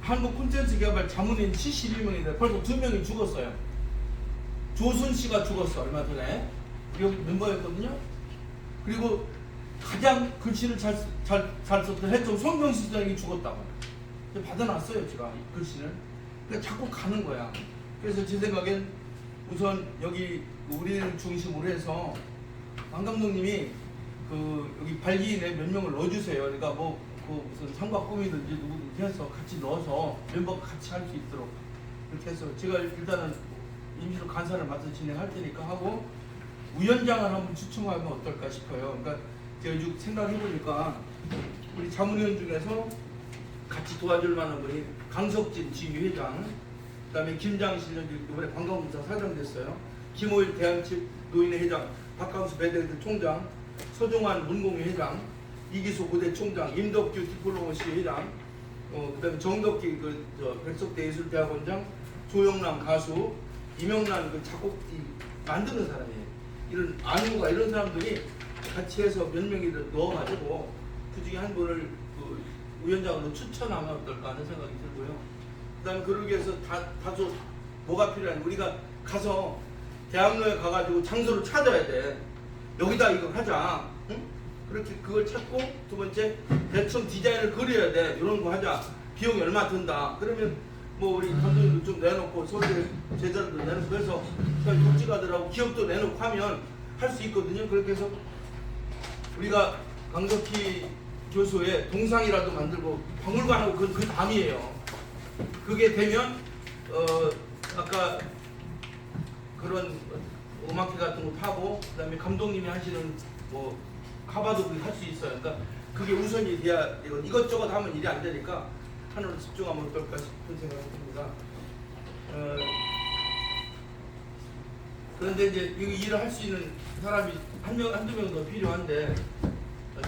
한국 콘텐츠 개발 자문인 71명인데 벌써 2명이 죽었어요. 조순 씨가 죽었어 얼마 전에. 여기 멤버였거든요. 그리고 가장 글씨를 잘 썼던 해적 송경식 선생님이 죽었다고. 받아놨어요 제가 글씨를. 그러니까 자꾸 가는 거야. 그래서 제 생각엔 우선 여기 우리를 중심으로 해서 강 감독님이 여기 발기인에 몇 명을 넣어주세요. 그러니까 무슨 상과 꿈이든지 누구든지 해서 같이 넣어서 멤버가 같이 할 수 있도록 이렇게 해서 제가 일단은 임시로 간사를 맡아서 진행할 테니까 하고 위원장을 한번 추첨하면 어떨까 싶어요. 그러니까 제가 쭉 생각해보니까 우리 자문위원 중에서 같이 도와줄 만한 분이 강석진 지휘회장, 그 다음에 김장실 이번에 관광공사 사장 됐어요. 김호일 대한칩 노인회 회장, 박강수 배대들 총장, 서종환 문공회 회장, 이기소 고대 총장, 임덕규 디플로머시 회장, 그 다음에 정덕기 백석대 예술대학원장, 조영남 가수, 이명란 작곡 만드는 사람이에요. 이런 안무가 이런 사람들이 같이 해서 몇 명이 넣어가지고 그 중에 한 분을 위원장으로 추천하면 어떨까 하는 생각이 들고요. 그 다음에 그러기 위해서 다소 뭐가 필요한 우리가 가서 대학로에 가가지고 장소를 찾아야 돼. 여기다 이거 하자. 응? 그렇게 그걸 찾고 두 번째 대충 디자인을 그려야 돼. 이런 거 하자. 비용이 얼마 든다. 그러면 우리 감독님도 좀 내놓고 서울대 제자들도 내놓고 해서 독지가들하고 기업도 내놓고 하면 할 수 있거든요. 그렇게 해서 우리가 강석희 교수의 동상이라도 만들고 박물관하고 그 다음이에요. 그게 되면 아까 그런 음악회 같은 것도 하고 그다음에 감독님이 하시는 카바도 할 수 있어요. 그러니까 그게 우선이 돼야 이것저것 하면 일이 안 되니까 하나로 집중하면 어떨까 싶은 생각이 듭니다. 그런데 이제 이 일을 할 수 있는 사람이 한두 명 더 필요한데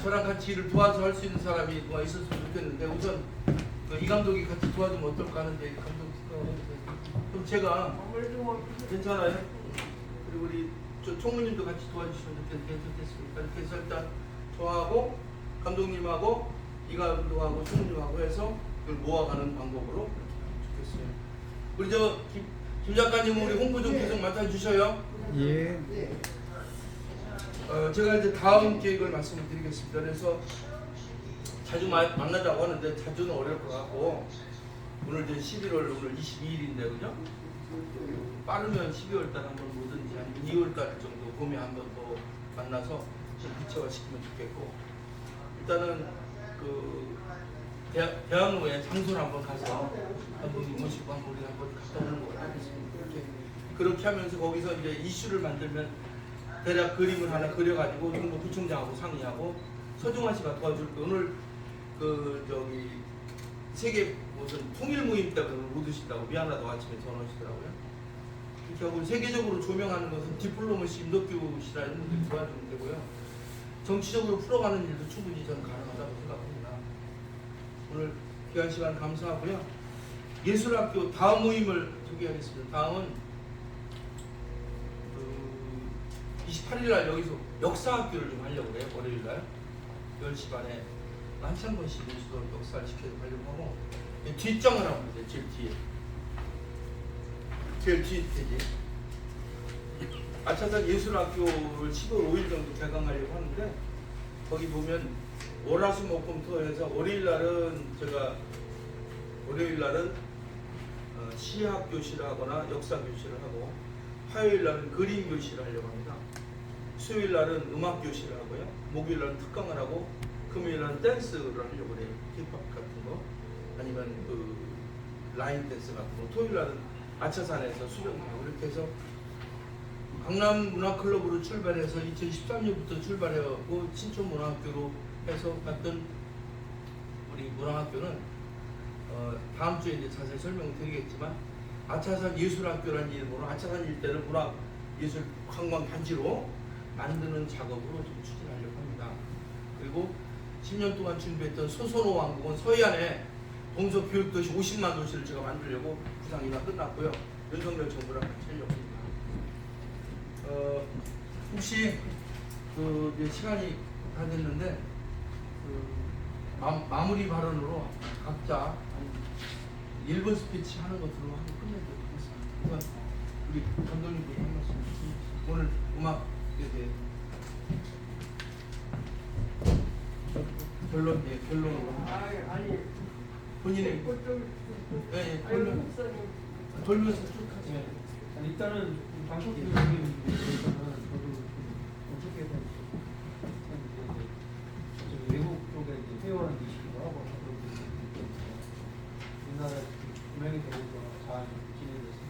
저랑 같이 일을 도와서 할 수 있는 사람이 누가 있었으면 좋겠는데 우선 이 감독이 같이 도와주면 어떨까 하는데 감독 그럼 제가 괜찮아요? 그리고 우리 총무님도 같이 도와주시면 괜찮겠습니까? 이렇게 해서 일단 저하고 감독님하고 이 감독하고 총무님하고 해서 이걸 모아가는 방법으로 좋겠어요. 우리 김 작가님 우리 홍보 좀 계속 맡아주셔요. 예. 제가 이제 다음 계획을 말씀을 드리겠습니다. 그래서 자주 만나자고 하는데 자주는 어려울 것 같고 오늘 이제 11월 오늘 22일인데 그죠? 빠르면 12월 달 한번 오든지 아니면 2월 달 정도 봄에 한번 더 만나서 좀 구체화시키면 좋겠고 일단은 그 대학로에 장소를 한번 가서 한번 모시고 한번 우리 한번 갔다 오는 거 하겠습니다. 그렇게 하면서 거기서 이제 이슈를 만들면 대략 그림을 하나 그려가지고 정부구청장하고 상의하고 서중환 씨가 도와줄 거 오늘 그 저기 세계 무슨 통일 모임 때문에 못 오신다고 미안하다고 아침에 전화 오시더라고요. 이렇게 하고 세계적으로 조명하는 것은 디플로마시 임덕규 씨라는 분들이 도와주면 되고요. 정치적으로 풀어가는 일도 충분히 저는 가능하다고 생각합니다. 오늘 귀한 시간 감사하고요. 예술학교 다음 모임을 소개하겠습니다. 다음은 28일 날 여기서 역사학교를 좀 하려고 그래요. 월요일 날 10시 반에 한창건 씨 모시도 역사를 시켜서 가려고 하고 뒷장을 하고 있어요. 제일 뒤에 되지. 아차산 예술학교를 10월 5일 정도 개강하려고 하는데 거기 보면 월화수목금토해서 월요일 날은 제가 시학 교실을 하거나 역사 교실을 하고 화요일 날은 그림 교실을 하려고 합니다. 수요일 날은 음악 교실을 하고요. 목요일 날은 특강을 하고 금요일 날은 댄스를 하려고 해요. 힙합 같은 거 아니면 그 라인 댄스 같은 거. 토요일 날은 아차산에서 수련하고 이렇게 해서 강남 문화클럽으로 출발해서 2013년부터 출발해갖고 신촌문화학교로 해서 갔던 우리 문화학교는 다음 주에 이제 자세히 설명드리겠지만 아차산 예술학교라는 이름으로 아차산 일대를 문화예술 관광 단지로 만드는 작업으로 좀 추진하려고 합니다. 그리고 10년 동안 준비했던 소선호 왕국은 서해안에 동서 교육도시 50만 도시를 제가 만들려고 구상이 다 끝났고요. 윤석열 정부랑 같이 하려고 합니다. 혹시 그 이제 시간이 다 됐는데 마무리 발언으로 각자 1분 스피치 하는 것으로 하고 끝내도록 하겠습니다. 우리 감독님께서 한 말씀 해주세요. 오늘 음악에 대해 결론으로 아니 본인의 결론 돌면서 쭉 하세요. 일단은 방송 교육에 대해서는 저도 어떻게 보면 외국 쪽에 이제 회원이 계시기도 하고 우리나라 분명히 되고 잘 진행됐습니다.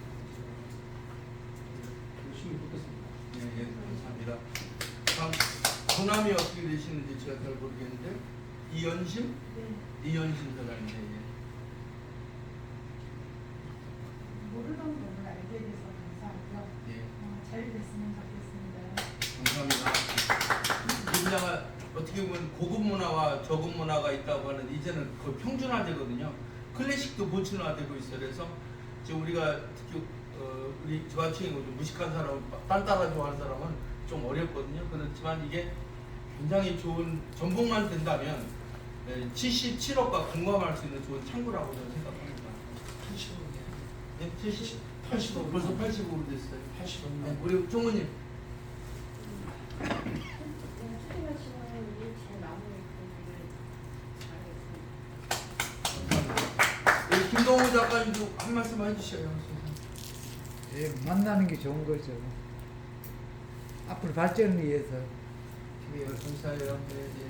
열심히 듣겠습니다. 네, 감사합니다. 다음 성함이 어떻게 되시는지 제가 잘 모르겠는데 이연심? 네. 이연심 사장님. 모르던 부분을 알게 돼서 감사하고요. 예. 잘 됐으면 좋겠습니다. 감사합니다. 김장아 어떻게 보면 고급 문화와 저급 문화가 있다고 하는데 이제는 거의 평준화되거든요. 클래식도 보충화되고 있어요. 그래서 지금 우리가 특히 우리 저같이 무식한 사람, 딴따라 좋아하는 사람은 좀 어렵거든요. 그렇지만 이게 굉장히 좋은 전복만 된다면 77억과 공감할 수 있는 좋은 창구라고 저는 생각합니다. 85년. 네, 85. 벌써 85로 됐어요. 85년. 네, 우리 총무님. 김동호 작가님도 한 말씀 해주셔요. 예, 만나는 게 좋은 거죠. 앞으로 발전을 위해서. 예, 감사해요. 네, 네.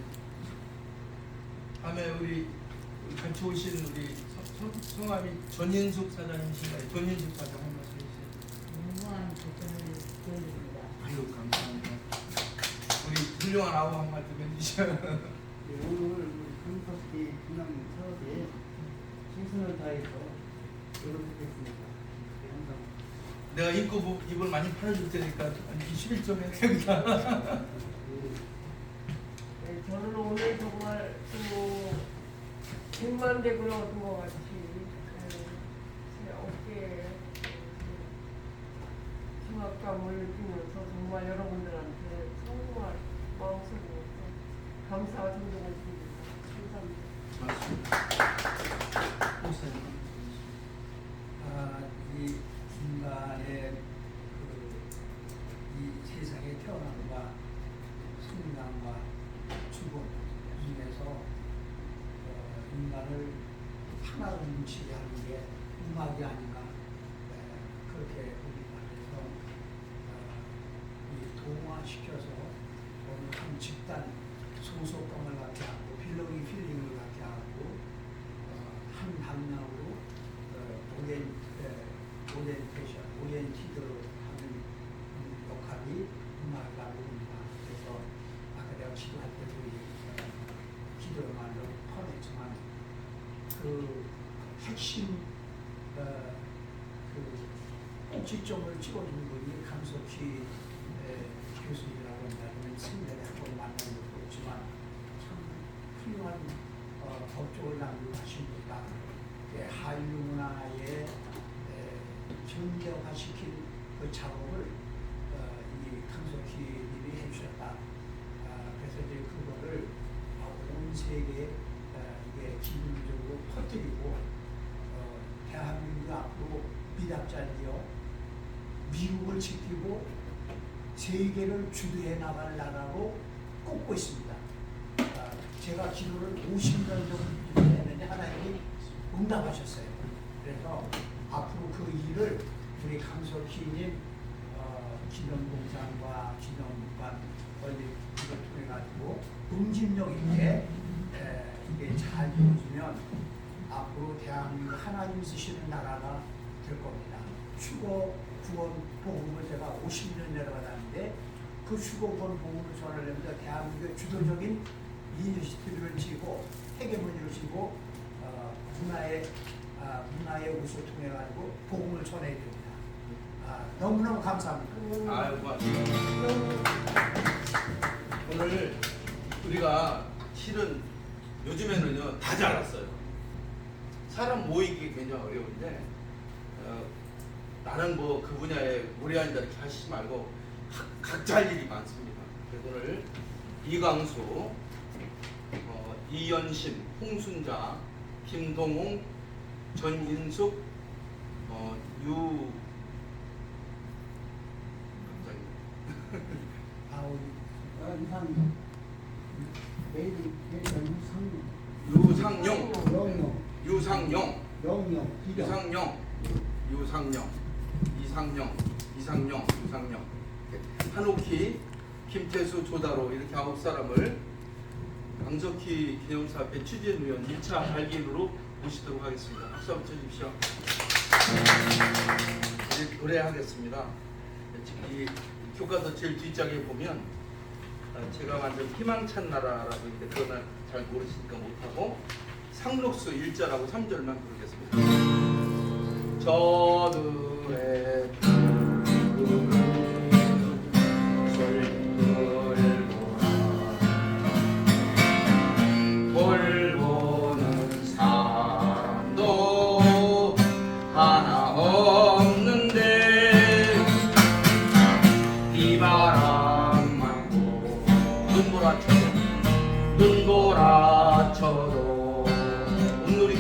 다음에 우리 같이 오신 우리 성함이 전인숙 사장님이신가요? 전인숙 사장 한 말씀 해주세요. 무모한 도전을 보여줍니다. 아유, 감사합니다. 우리 훌륭한 아우 한 말씀 해주시죠. 네, 오늘 금석기 분남 사업에 최선을 다해서 노력하겠습니다. 네, 감사합니다. 내가 입을 많이 팔아줄 테니까 21점 해야겠다. 네, 저는 오늘 정말 또 100만 대군을 얻은 것 같이 제 어깨에 중압감을 느끼면서 정말 여러분들한테 정말 마음속으로 감사와 존경을 드립니다. 감사합니다. 이 인간의 이 세상에 태어남과 성장과 죽음 중에서 인간을 하나로 뭉치게 하는 게 음악이 아닌가 그렇게 봅니다. 그래서 이 동화시켜서 어느 한 집단 소속감을 갖게 하고 필링 필링을 갖게 하고 한 방향으로 오리엔티드로 하는 역할이 음악이라고 봅니다. 그래서 아까 내가 기도할 때도 기도의 말로 퍼냈지만 그 핵심 그 꼭지점을 찍어준 분이 강석희 교수님이라고 한다면 생전에 한 번 만난 적도 없지만 참 훌륭한 법적을 남용하신 분이다. 한류 문화에 현대화시킨 그 작업을 이 강석희님이 해주셨다. 그래서 이제 그거를 온 세계에 이게 기능적으로 퍼뜨리고 대한민국이 앞으로 미답자리여 미국을 지키고 세계를 주도해 나갈 나라로 꼽고 있습니다. 제가 기도를 50년 정도 했는데 하나님이 응답하셨어요. 그래서 앞으로 그 일을 우리 강석희님 기념공장과 기념관 이걸 통해 가지고 응집력 있게 이게 잘 이루어지면 앞으로 대한민국 하나님 쓰시는 나라가 될 겁니다. 추고 구원 복음을 제가 50년 내려가는데 그 추고 구원 복음을 전하려면 대한민국의 주도적인 이니시티브를 지고 헤게모니를 지고 문화의 옷을 통해 가지고 복음을 전해야 됩니다. 너무너무 감사합니다. 아유, 고맙습니다. 오늘 우리가 실은 요즘에는요 다 잘났어요. 사람 모이기 굉장히 어려운데 나는 뭐 그 분야에 오래 앉아 이렇게 하시지 말고 각자 할 일이 많습니다. 그래서 오늘 이광수, 이연심, 홍순자, 김동웅, 전인숙, 유 유상용, 이상용, 한옥희, 김태수, 조다로 이렇게 9사람을 강석희 기념사업회 추진위원 1차 발기인으로 모시도록 하겠습니다. 박수 한번 쳐주십시오. 이제 노래하겠습니다. 이 교과서 제일 뒷장에 보면 제가 만든 희망찬 나라라고 있는데 그거는 잘 모르시니까 못하고 상록수 1절하고 3절만 부르겠습니다. 저들의 돌보는 사람도 하나 없는데 비바람 맞고 눈 돌아쳐도 온누리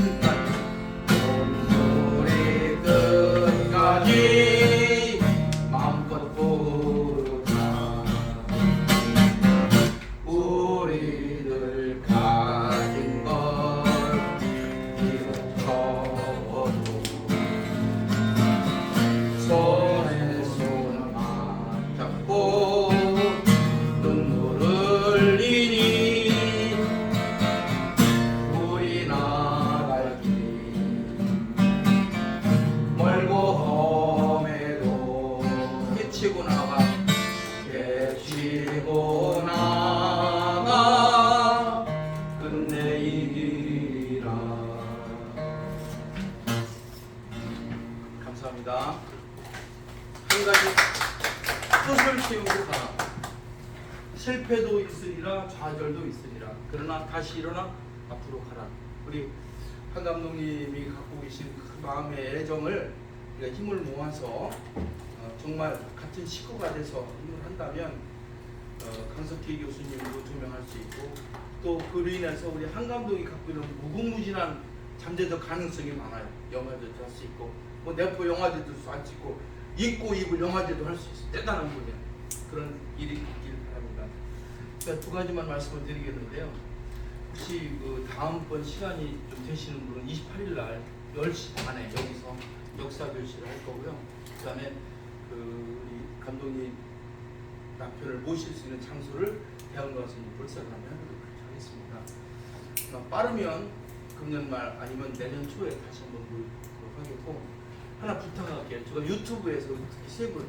끝까지 마음껏 부르자. 우리들 가진 걸 비춰도 손에 손을 맞잡고 눈물 흘리니 우리나라의 길 멀고 험해도 헤치고 나가 끝내이라. 감사합니다. 한 가지 뜻을 세우고 가라. 실패도 있으리라 좌절도 있으리라. 그러나 다시 일어나 앞으로 가라. 우리 한 감독님이 갖고 계신 그 마음의 애정을 우리가 힘을 모아서 정말 같은 식구가 돼서 힘을 한다면 강석희 교수님도 조명할 수 있고 또 그로 인해서 우리 한 감독이 갖고 있는 무궁무진한 잠재적 가능성이 많아요. 영화제도 할 수 있고 뭐 내포 영화제도 할 수 있고 입고 입을 영화제도 할 수 있어요. 대단한 분이야. 그런 일이 있길 바랍니다. 두 가지만 말씀을 드리겠는데요. 혹시 그 다음번 시간이 좀 되시는 분은 28일 날 10시 반에 여기서 역사 교실을 할 거고요. 그 다음에 그 우리 감독님 남편을 모실 수 있는 장소를 대학로 가서 볼살하면 그렇게 하겠습니다. 빠르면 금년 말 아니면 내년 초에 다시 한번 모이도록 하겠고, 하나 부탁할게요. 제가 유튜브에서 특히 세 분,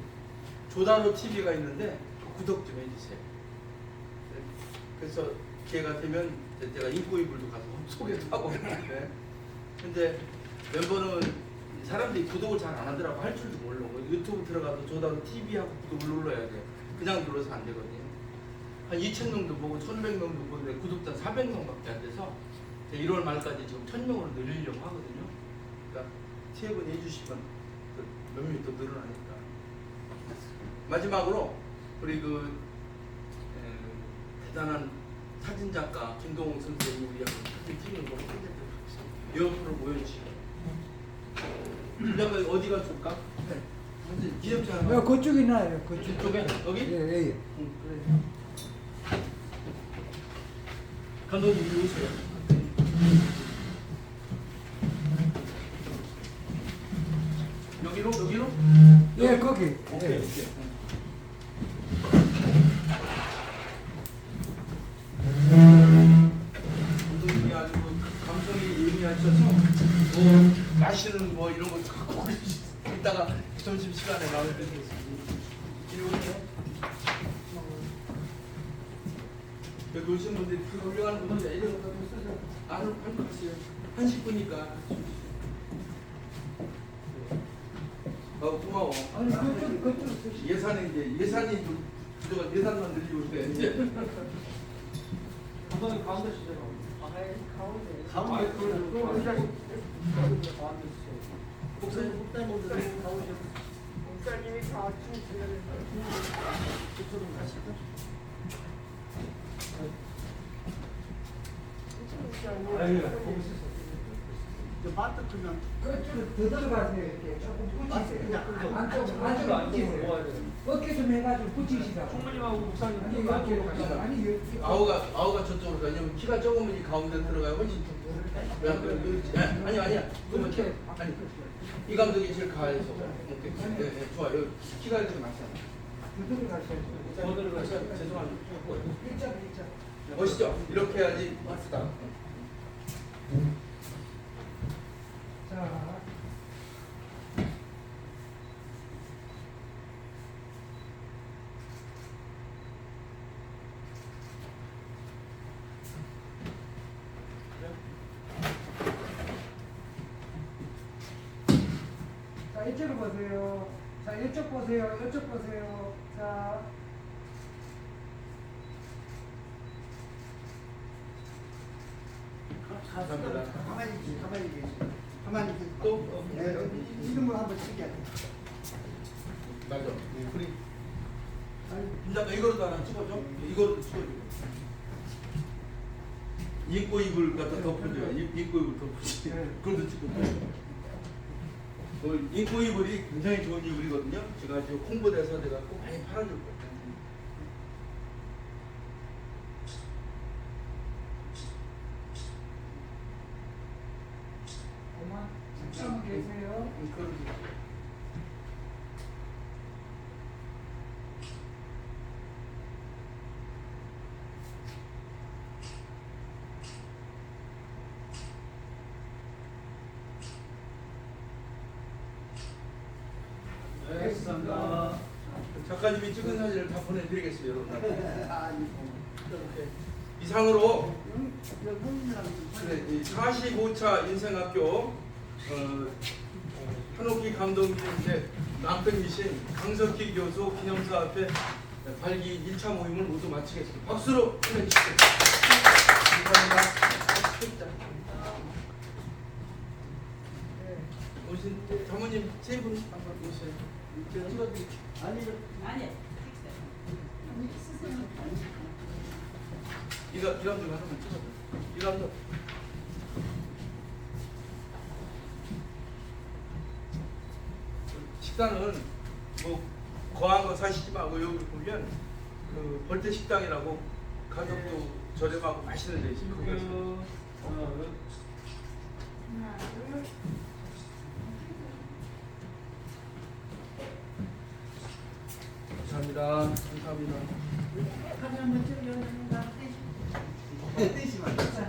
조다로 TV가 있는데 구독 좀 해주세요. 네. 그래서 기회가 되면 제가 인꼬이불도 가서 소개도 하고 있는데, 근데 멤버는 사람들이 구독을 잘 안 하더라고. 할 줄도 모르고 유튜브 들어가서 조다로 TV하고 구독을 눌러야 돼요. 그냥 눌러서 안 되거든요. 한 2,000명도 보고 1,100명도 보는데 구독자 400명밖에 안 돼서 1월 말까지 지금 1,000명으로 늘리려고 하거든요. 그러니까 세 분이 해주시면 몇 명이 또 늘어나니까. 마지막으로 우리 대단한 사진작가 김동욱 선생님이 우리하고 사진 찍는 거 옆으로 모여주시고. 내가 어디가 좋을까? 기념차 하나. 그쪽이 나요. 그쪽. 쪽에? 여기? 예. 응, 그래. 감독님 이리 오세요. 여기로? 예, 거기. 오케이. 예. 감독님이 아주 감성이 예민하셔서 마시는 이런 거 갖고 이따가 점심 시간에 나올 때 이리 오세요. 여기 오신 분들이 그 훌륭한 분들 이런 거 쓰세요. 하세요. 한식분이니까. 고마워. 아니, 그쪽 쓰시. 예산이 부족한 예산만 늘리고 있대. 이제. 감독님 가운데 시죠. 가운데. 목사님 목사님이 다 춤추는 그쪽으로 가시죠. 마트 그냥 그쪽으로 더 들어가세요. 이렇게 조금 붙이세요. 안쪽 붙이세요. 어깨 좀 해가지고 붙이시라고. 총무님하고 목사님 아니, 안쪽으로 가시죠. 아니, 여기. 아우가 저쪽으로 가. 왜냐면 키가 적으면 이 가운데 들어가야 훨씬 아니야. 그러면 아니 이 감독이 제일 가해서. 오케이. 네, 좋아. 여기 키가 이렇게 맞잖아. 더 들어가셔야죠. 더 들어가셔. 죄송합니다. 일자. 멋있죠? 이렇게 해야지 맞다. 자. 자, 이쪽으로 보세요. 자, 이쪽 보세요. 이쪽 보세요. 자. 감사합니다. 가만히 계세요. 가만히 계세요. 또? 네, 이름을 한번 찍게. 맞아. 우리 잠깐 이거로도 하나 찍어줘. 이거로도 찍어줘. 입고 입을 갖다 덮어줘. 입고 입을 덮어줘. 그것도 찍어줘. 입고 이불이 굉장히 좋은 이불이거든요. 제가 지금 홍보대사 돼갖고 많이 팔아줄 거예요. 그만 잠깐만 계세요. 네, 감사합니다. 작가님이 찍은 사진을 다 보내드리겠습니다, 여러분. 이렇게 이상으로 네, 이 45차 인생학교 한옥기 감독님의 남편이신 강석희 교수 기념사 앞에 발기 1차 모임을 모두 마치겠습니다. 박수로 보내주시죠. 감사합니다. 오신 장모님 세 분 한번 오세요. 제가 찍어드릴게요. 아니. 이 감독 하나만 찍어줘. 이 감독. 식당은 뭐 거한 거 사시지 말고 여기 보면 그 벌떼 식당이라고 가격도 저렴하고 맛있는 데 있어요. 하나, 둘. 자, 감사합니다. 감사합니다. 가면 먼저 연락을 나 떼시면 안 돼.